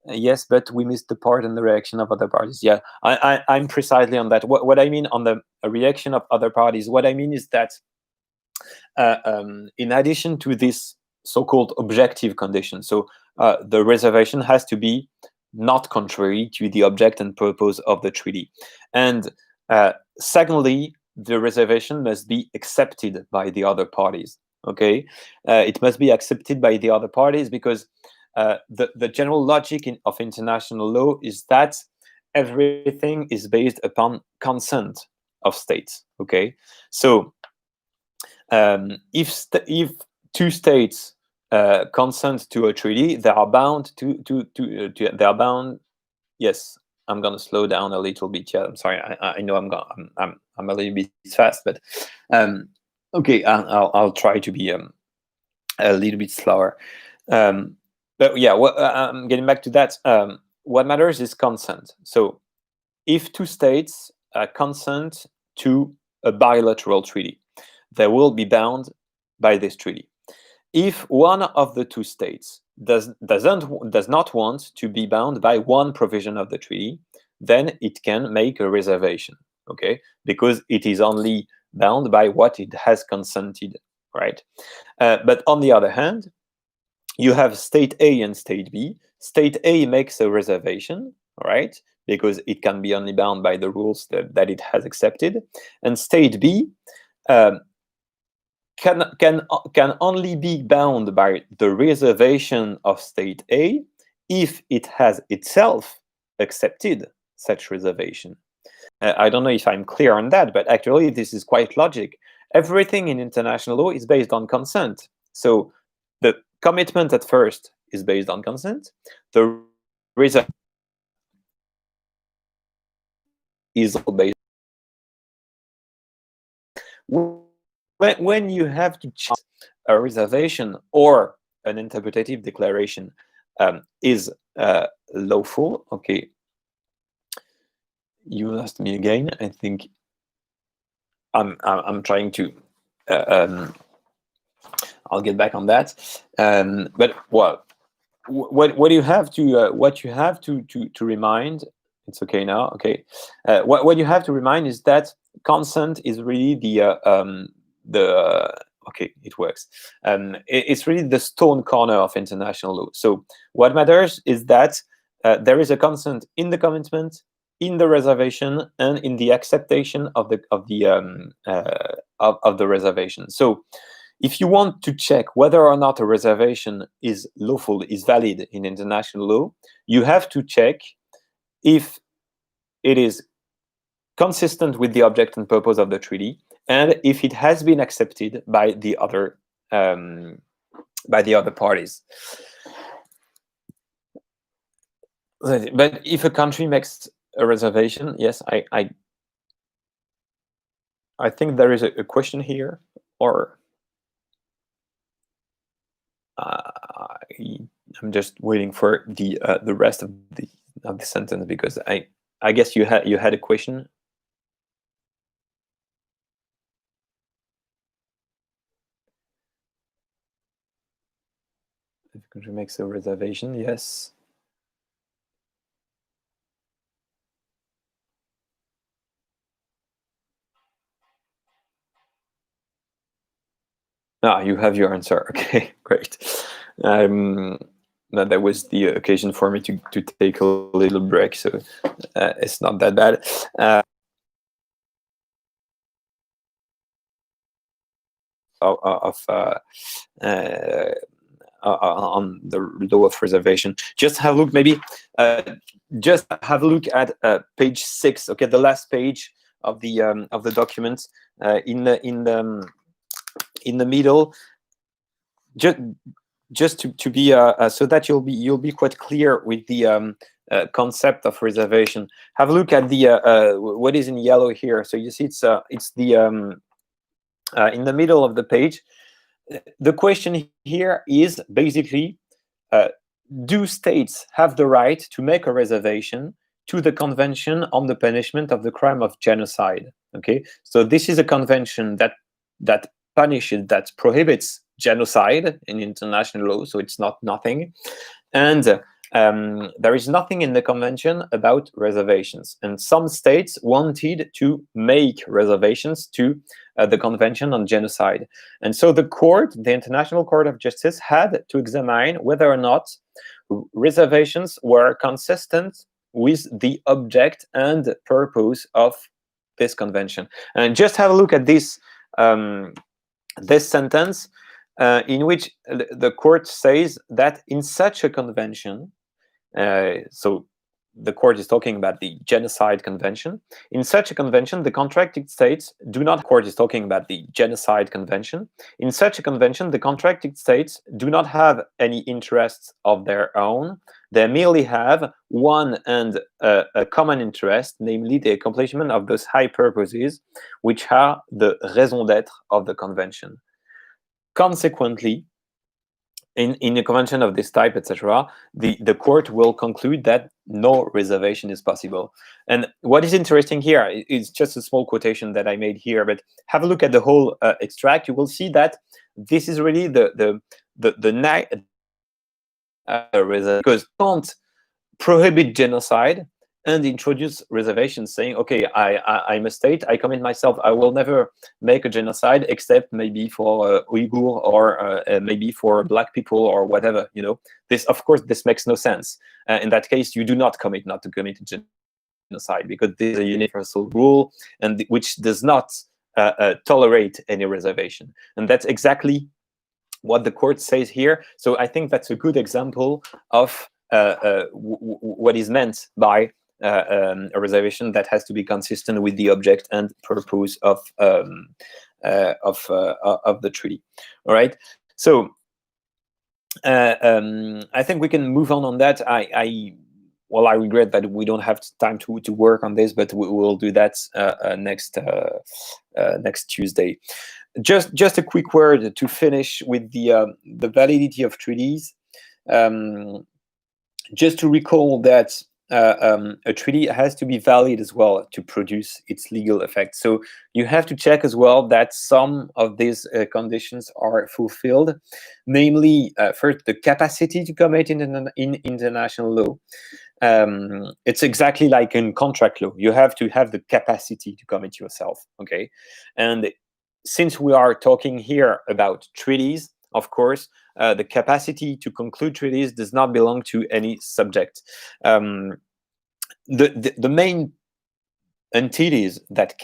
Yes, but we missed the part in the reaction of other parties. Yeah, I'm precisely on that. What I mean on the reaction of other parties, what I mean is that in addition to this so-called objective condition, so the reservation has to be not contrary to the object and purpose of the treaty. And secondly, the reservation must be accepted by the other parties. Okay, it must be accepted by the other parties because the general logic of international law is that everything is based upon consent of states. Okay, so if two states consent to a treaty, they are bound they are bound. Yes, I'm gonna slow down a little bit. Yeah, I'm sorry. I know I'm a little bit fast, but okay, I'll try to be a little bit slower. But yeah, I'm getting back to that. What matters is consent. So if two states consent to a bilateral treaty, they will be bound by this treaty. If one of the two states does not want to be bound by one provision of the treaty, then it can make a reservation, okay? Because it is only bound by what it has consented, right? But on the other hand, you have state A and state B. State A makes a reservation, right? Because it can be only bound by the rules that it has accepted. And state B can only be bound by the reservation of state A if it has itself accepted such reservation. I don't know if I'm clear on that, but actually this is quite logic. Everything in international law is based on consent. So the commitment at first is based on consent. The reservation is all based. When you have to choose a reservation or an interpretative declaration is lawful, okay, You lost me again. I think I'm trying to. I'll get back on that. But well, what you have to remind. It's okay now. Okay, what you have to remind is that consent is really the okay, it works. It's really the stone corner of international law. So what matters is that there is a consent in the commitment, in the reservation, and in the acceptation of the reservation. So if you want to check whether or not a reservation is lawful, is valid in international law, you have to check if it is consistent with the object and purpose of the treaty, and if it has been accepted by the other parties. But if a country makes a reservation, yes, I think there is a question here, or I'm just waiting for the rest of the sentence, because I guess you had a question. If a country makes a reservation, yes. You have your answer. Okay, great. That was the occasion for me to take a little break, so it's not that bad. On the law of reservation, just have a look. Maybe just have a look at page 6. Okay, the last page of the document, in the middle. Just to be so that you'll be quite clear with the concept of reservation. Have a look at the what is in yellow here. So you see it's the in the middle of the page. The question here is basically, do states have the right to make a reservation to the Convention on the Punishment of the Crime of Genocide? Okay, so this is a convention that punishes, that prohibits genocide in international law, so it's not nothing. And there is nothing in the convention about reservations. And some states wanted to make reservations to the Convention on Genocide. And so the International Court of Justice, had to examine whether or not reservations were consistent with the object and purpose of this convention. And just have a look at this this sentence, in which the court says that in such a convention, so the court is talking about the Genocide Convention. In such a convention, the contracting states do not. Court is talking about the Genocide Convention. In such a convention, the contracting states do not have any interests of their own. They merely have one and a common interest, namely the accomplishment of those high purposes, which are the raison d'être of the convention. Consequently, in a convention of this type, etc., the court will conclude that no reservation is possible. And what is interesting here is just a small quotation that I made here, but have a look at the whole extract. You will see that this is really the because don't prohibit genocide and introduce reservations, saying, okay, I'm a state, I commit myself, I will never make a genocide except maybe for Uyghur, or maybe for black people, or whatever. This, of course, this makes no sense. In that case, you do not commit not to commit a genocide, because this is a universal rule, and which does not tolerate any reservation. And that's exactly what the court says here. So I think that's a good example of what is meant by a reservation that has to be consistent with the object and purpose of the treaty. All right. So I think we can move on that. I regret that we don't have time to work on this, but we will do that next Tuesday. Just a quick word to finish with the validity of treaties. Just to recall that a treaty has to be valid as well to produce its legal effect. So you have to check as well that some of these conditions are fulfilled, namely, first, the capacity to commit in international law. It's exactly like in contract law. You have to have the capacity to commit yourself, okay? And since we are talking here about treaties, of course, the capacity to conclude treaties does not belong to any subject. The main entities that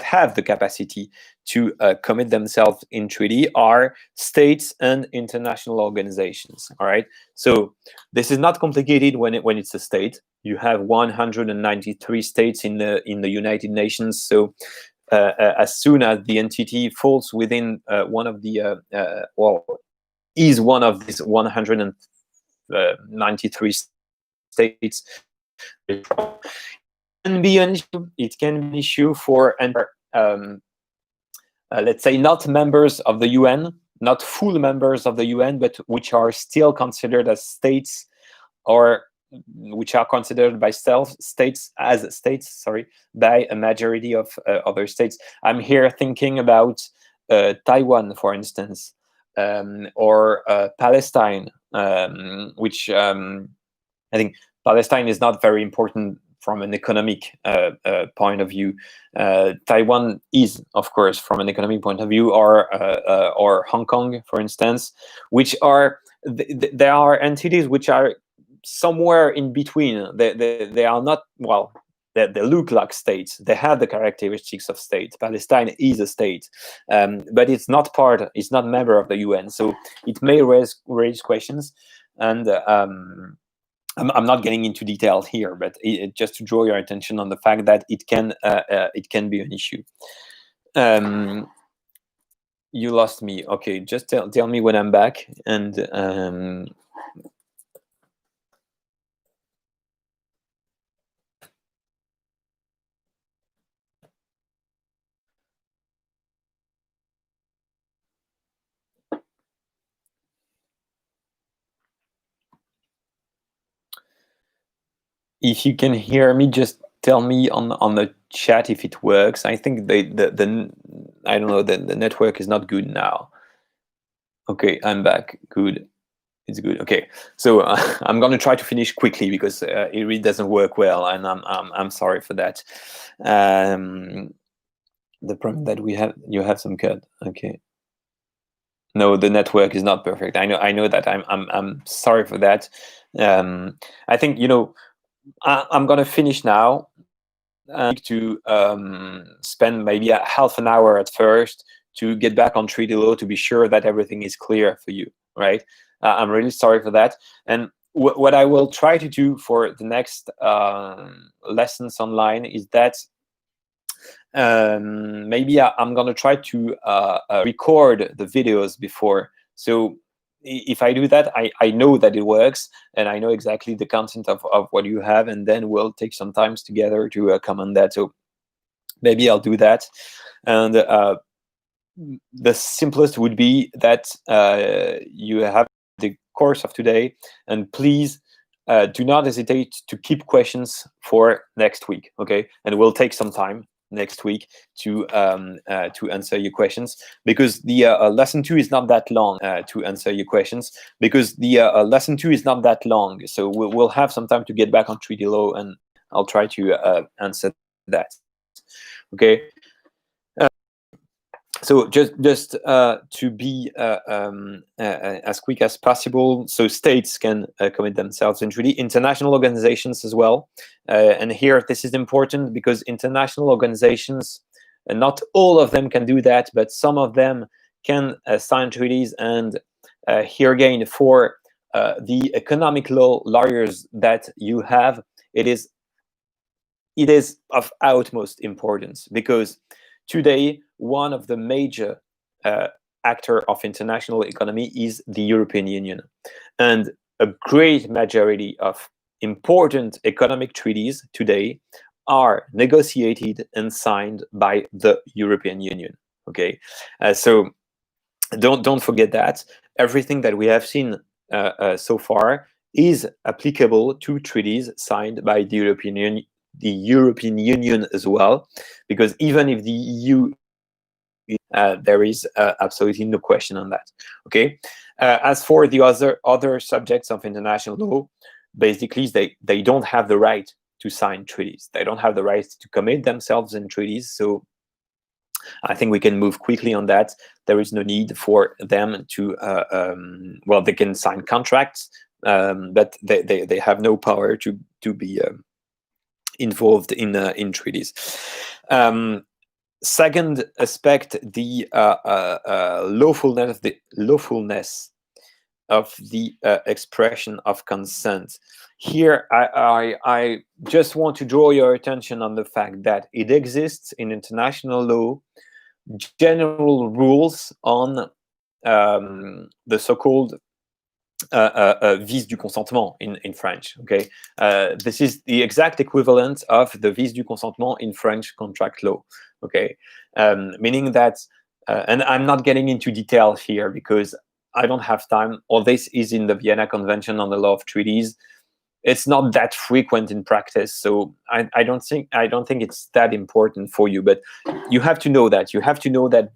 have the capacity to commit themselves in treaty are states and international organizations. All right, so this is not complicated when it's a state. You have 193 states in the United Nations. So as soon as the entity falls within one of the is one of these 193 states, it can be an issue. It can be an issue for let's say not members of the UN, not full members of the UN, but which are still considered as states, or which are considered by states as states, sorry, by a majority of other states. I'm here thinking about Taiwan, for instance, or Palestine, which I think Palestine is not very important from an economic point of view. Taiwan is, of course, from an economic point of view, or Hong Kong, for instance, which are there are entities which are somewhere in between. They are not, well, they look like states. They have the characteristics of states. Palestine is a state, but it's not member of the UN. So it may raise questions, and I'm not getting into detail here, but just to draw your attention on the fact that it can be an issue. You lost me. Okay, just tell me when I'm back, and if you can hear me, just tell me on the chat if it works. I think the I don't know, the network is not good now. Okay, I'm back. Good. It's good. Okay, so I'm going to try to finish quickly because it really doesn't work well, and I'm sorry for that. The problem that we have, you have some cut. Okay. No, the network is not perfect. I know that. I'm sorry for that. I think, I'm going to finish now. To spend maybe a half an hour at first to get back on treaty law to be sure that everything is clear for you, right? I'm really sorry for that. And what I will try to do for the next lessons online is that maybe I'm going to try to record the videos before. So if I do that, I know that it works, and I know exactly the content of what you have, and then we'll take some time together to comment that. So maybe I'll do that. And the simplest would be that you have the course of today, and please do not hesitate to keep questions for next week, okay? And we'll take some time next week to answer your questions, because the lesson 2 is not that long. To answer your questions, because the lesson 2 is not that long, so we'll have some time to get back on treaty law, and I'll try to answer that. Okay. So just to be as quick as possible, so states can commit themselves in treaty, international organizations as well. And here, this is important because international organizations, not all of them can do that, but some of them can sign treaties. And here again, for the economic law lawyers that you have, it is of utmost importance, because today, one of the major actor of international economy is the European Union. And a great majority of important economic treaties today are negotiated and signed by the European Union. Okay, so don't forget that. Everything that we have seen so far is applicable to treaties signed by the European Union as well, because even if the EU, there is absolutely no question on that. Okay. As for the other subjects of international law, basically they don't have the right to sign treaties. They don't have the right to commit themselves in treaties. So I think we can move quickly on that. There is no need for them to, well, they can sign contracts, but they have no power to be involved in treaties. Second aspect, the lawfulness of the expression of consent. Here, I just want to draw your attention on the fact that it exists in international law general rules on the so-called vice du consentement in French. Okay, this is the exact equivalent of the vice du consentement in French contract law. Okay, meaning that, and I'm not getting into detail here because I don't have time. All this is in the Vienna Convention on the Law of Treaties. It's not that frequent in practice, so I don't think it's that important for you. But you have to know that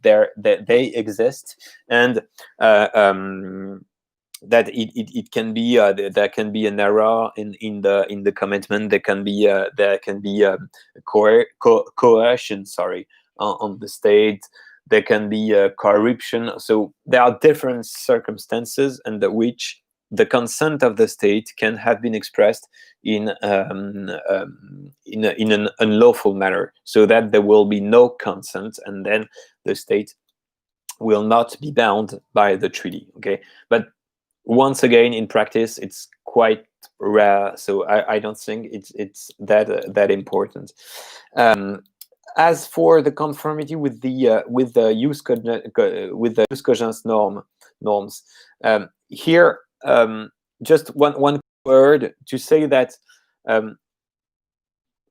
that they exist, and that it can be there can be an error in the commitment. There can be coercion, sorry, on the state. There can be corruption. So there are different circumstances under which the consent of the state can have been expressed in an unlawful manner, so that there will be no consent, and then the state will not be bound by the treaty. Okay, but once again, in practice, it's quite rare, so I don't think it's that important. As for the conformity with the use cogence norms, here just one word to say that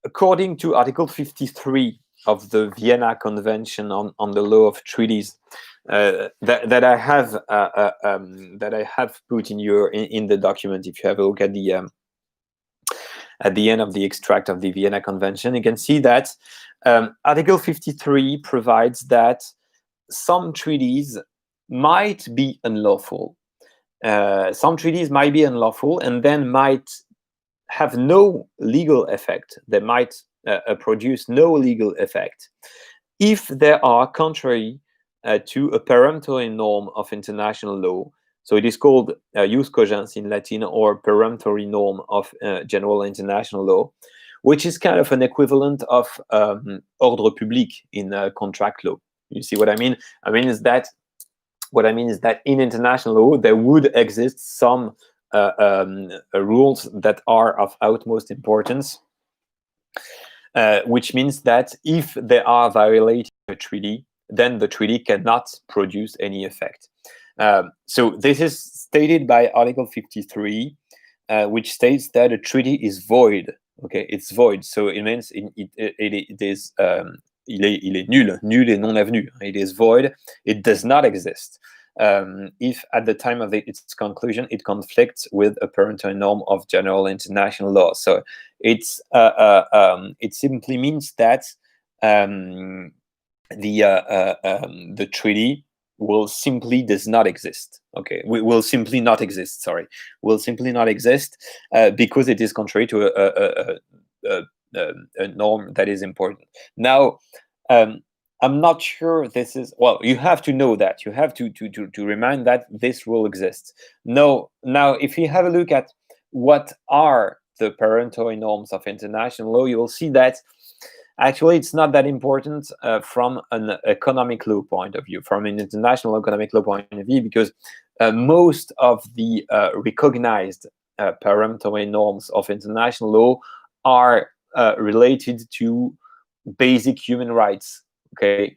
according to Article 53 of the Vienna Convention on the Law of Treaties, that I have put in the document. If you have a look at the end of the extract of the Vienna Convention, you can see that Article 53 provides that some treaties might be unlawful. Some treaties might be unlawful and then might have no legal effect. They might produce no legal effect if they are contrary to a peremptory norm of international law. So it is called jus cogens in Latin, or peremptory norm of general international law, which is kind of an equivalent of ordre public in contract law. You see what I mean? What I mean is that in international law, there would exist some rules that are of utmost importance, which means that if they are violating a treaty, then the treaty cannot produce any effect. So this is stated by Article 53, which states that a treaty is void. Okay, it's void. So it means it is il est nul et non avenu. It is void. It does not exist. If at the time of its conclusion it conflicts with a peremptory norm of general international law. So it simply means that the treaty will simply does not exist. Okay, will simply not exist. Sorry, will simply not exist because it is contrary to a norm that is important. Now, I'm not sure this is, well, you have to know that. You have to remind that this rule exists. No, now, if you have a look at what are the peremptory norms of international law, you will see that actually it's not that important from an economic law point of view, from an international economic law point of view, because most of the recognized peremptory norms of international law are related to basic human rights. Okay,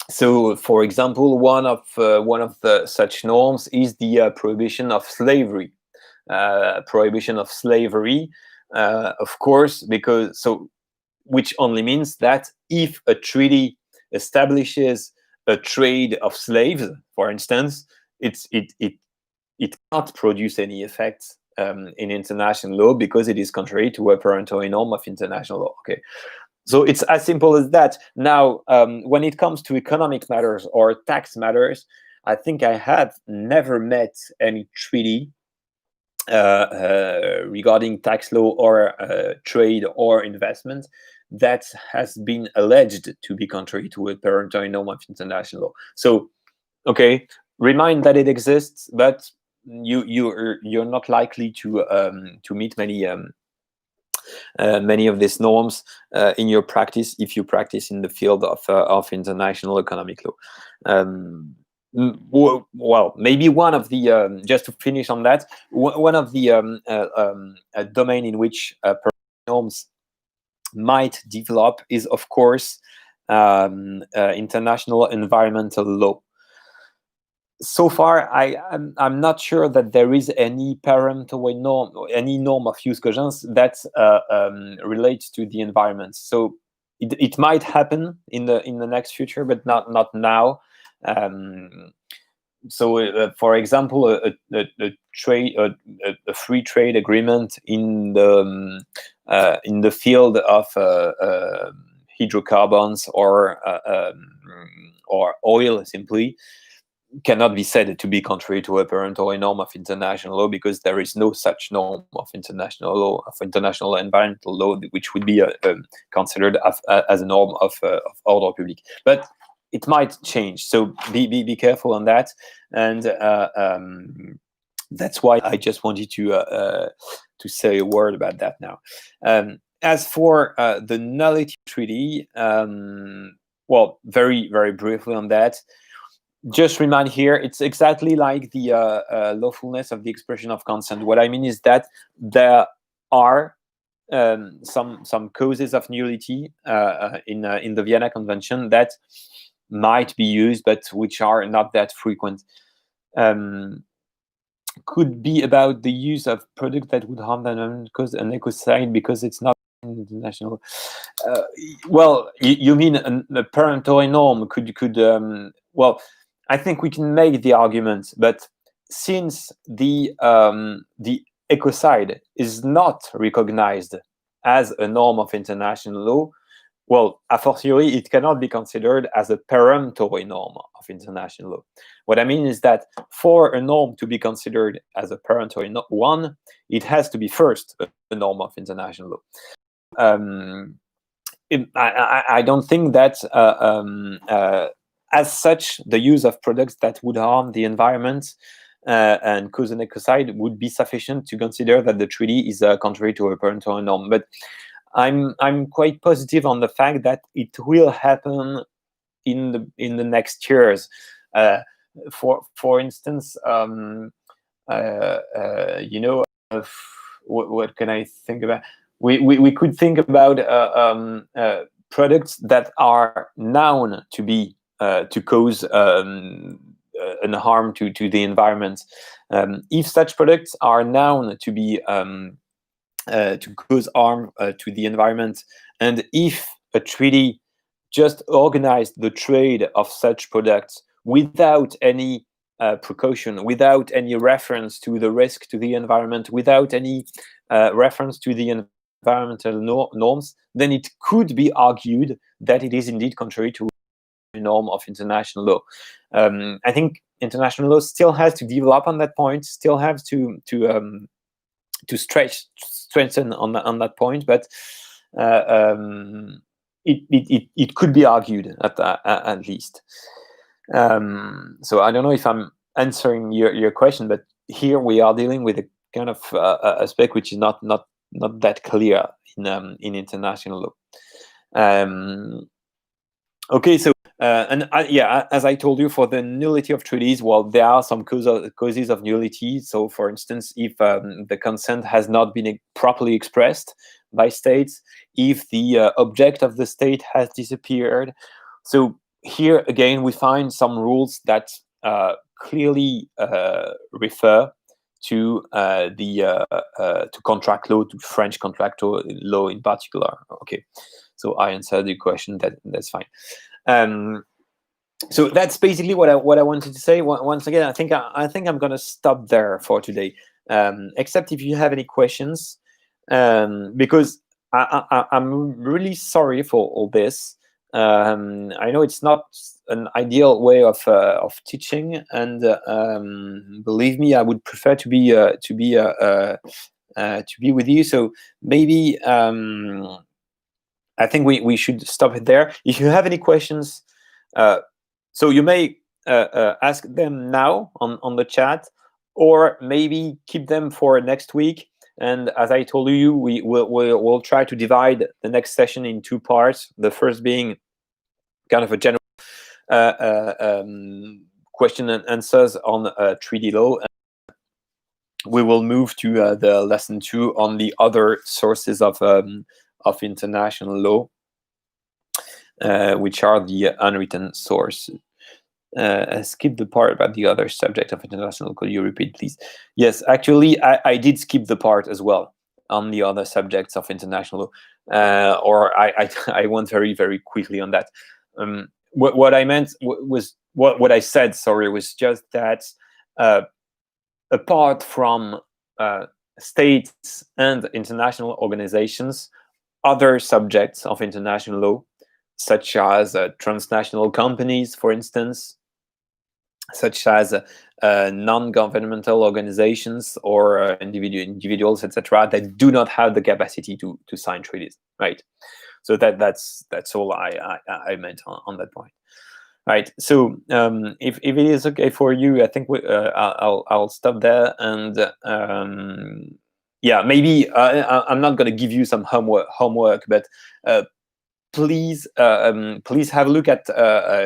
so for example, one of the such norms is the prohibition of slavery. Of course, because which only means that if a treaty establishes a trade of slaves, for instance, it it cannot produce any effects in international law because it is contrary to a peremptory norm of international law. Okay, so it's as simple as that. Now, when it comes to economic matters or tax matters, I think I have never met any treaty regarding tax law or trade or investment that has been alleged to be contrary to a peremptory norm of international law. So, okay, remind that it exists, but you're not likely to meet many of these norms in your practice if you practice in the field of international economic law. Well, maybe one of the just to finish on that, one of the domain in which norms might develop is, of course, international environmental law. So far, I'm not sure that there is any peremptory norm, or any norm of jus cogens that relates to the environment. So it might happen in the next future, but not now. So, for example, a free trade agreement in the field of hydrocarbons or oil simply cannot be said to be contrary to a peremptory norm of international law, because there is no such norm of international law, of international environmental law, which would be considered as a norm of ordre public. But it might change, so be careful on that. And that's why I just wanted to say a word about that now. As for the nullity treaty, well, very briefly on that. Just remind here, it's exactly like the lawfulness of the expression of consent. What I mean is that there are some causes of nullity in the Vienna Convention that might be used, but which are not that frequent. Could be about the use of product that would harm the environment, cause an ecocide because it's not international. Well, you mean a peremptory norm could well, I think we can make the argument, but since the ecocide is not recognized as a norm of international law, well, a fortiori, it cannot be considered as a peremptory norm of international law. What I mean is that for a norm to be considered as a peremptory one, it has to be first a norm of international law. I don't think that as such, the use of products that would harm the environment and cause an ecocide would be sufficient to consider that the treaty is contrary to a peremptory norm. But I'm quite positive on the fact that it will happen in the next years. For instance, you know, what can I think about? We could think about products that are known to be to cause an harm to the environment. If such products are known to be to cause harm to the environment, and if a treaty just organized the trade of such products without any precaution, without any reference to the risk to the environment, without any reference to the environmental norms, then it could be argued that it is indeed contrary to a norm of international law. I think international law still has to develop on that point, still has to strengthen on that point, but it could be argued at least. So I don't know if I'm answering your question, but here we are dealing with a kind of aspect which is not that clear in international law. Okay, so yeah, as I told you, for the nullity of treaties, well, there are some causes of nullity. So, for instance, if the consent has not been properly expressed by states, if the object of the state has disappeared. So here again, we find some rules that clearly refer to to contract law, to French contract law in particular. Okay, so I answered the question. That's fine. So that's basically what I wanted to say. Once again, I think I'm gonna stop there for today. Except if you have any questions, because I'm really sorry for all this. I know it's not an ideal way of teaching, and believe me, I would prefer to be with you. So maybe I think we should stop it there. If you have any questions, so you may ask them now on the chat, or maybe keep them for next week. And as I told you, we'll try to divide the next session in two parts. The first being kind of a general question and answers on treaty law. We will move to the lesson 2 on the other sources of international law, which are the unwritten source. Skip the part about the other subject of international law. Could you repeat, please? Yes, actually, I did skip the part as well on the other subjects of international law, or I went very quickly on that. What I meant was what I said. Sorry, was just that apart from states and international organizations, other subjects of international law, such as transnational companies, for instance, such as non-governmental organizations or individuals, etc., that do not have the capacity to sign treaties, right? So that's all I meant on that point. Right. So if it is okay for you, I think I'll stop there. And yeah, maybe I'm not going to give you some homework, but please have a look at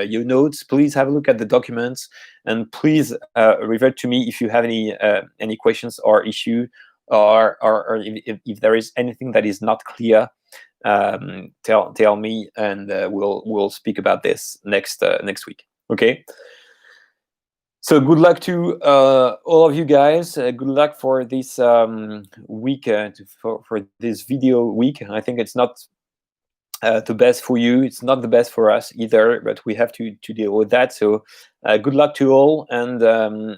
your notes. Please have a look at the documents, and please revert to me if you have any questions or issue, or if there is anything that is not clear. Tell me, and we'll speak about this next week. Okay. So good luck to all of you guys. Good luck for this week, for this video week. I think it's not the best for you. It's not the best for us either, but we have to deal with that. So good luck to all, and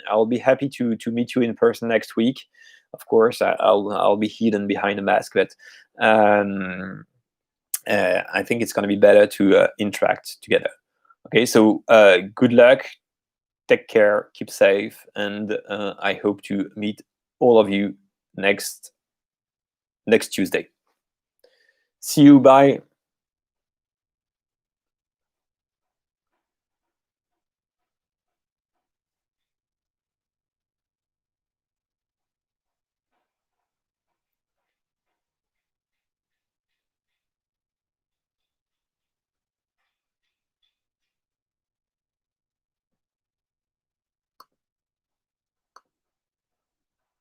I'll be happy to meet you in person next week. Of course, I'll be hidden behind a mask, but I think it's going to be better to interact together. Okay, so good luck, take care, keep safe, and I hope to meet all of you next Tuesday. See you, bye.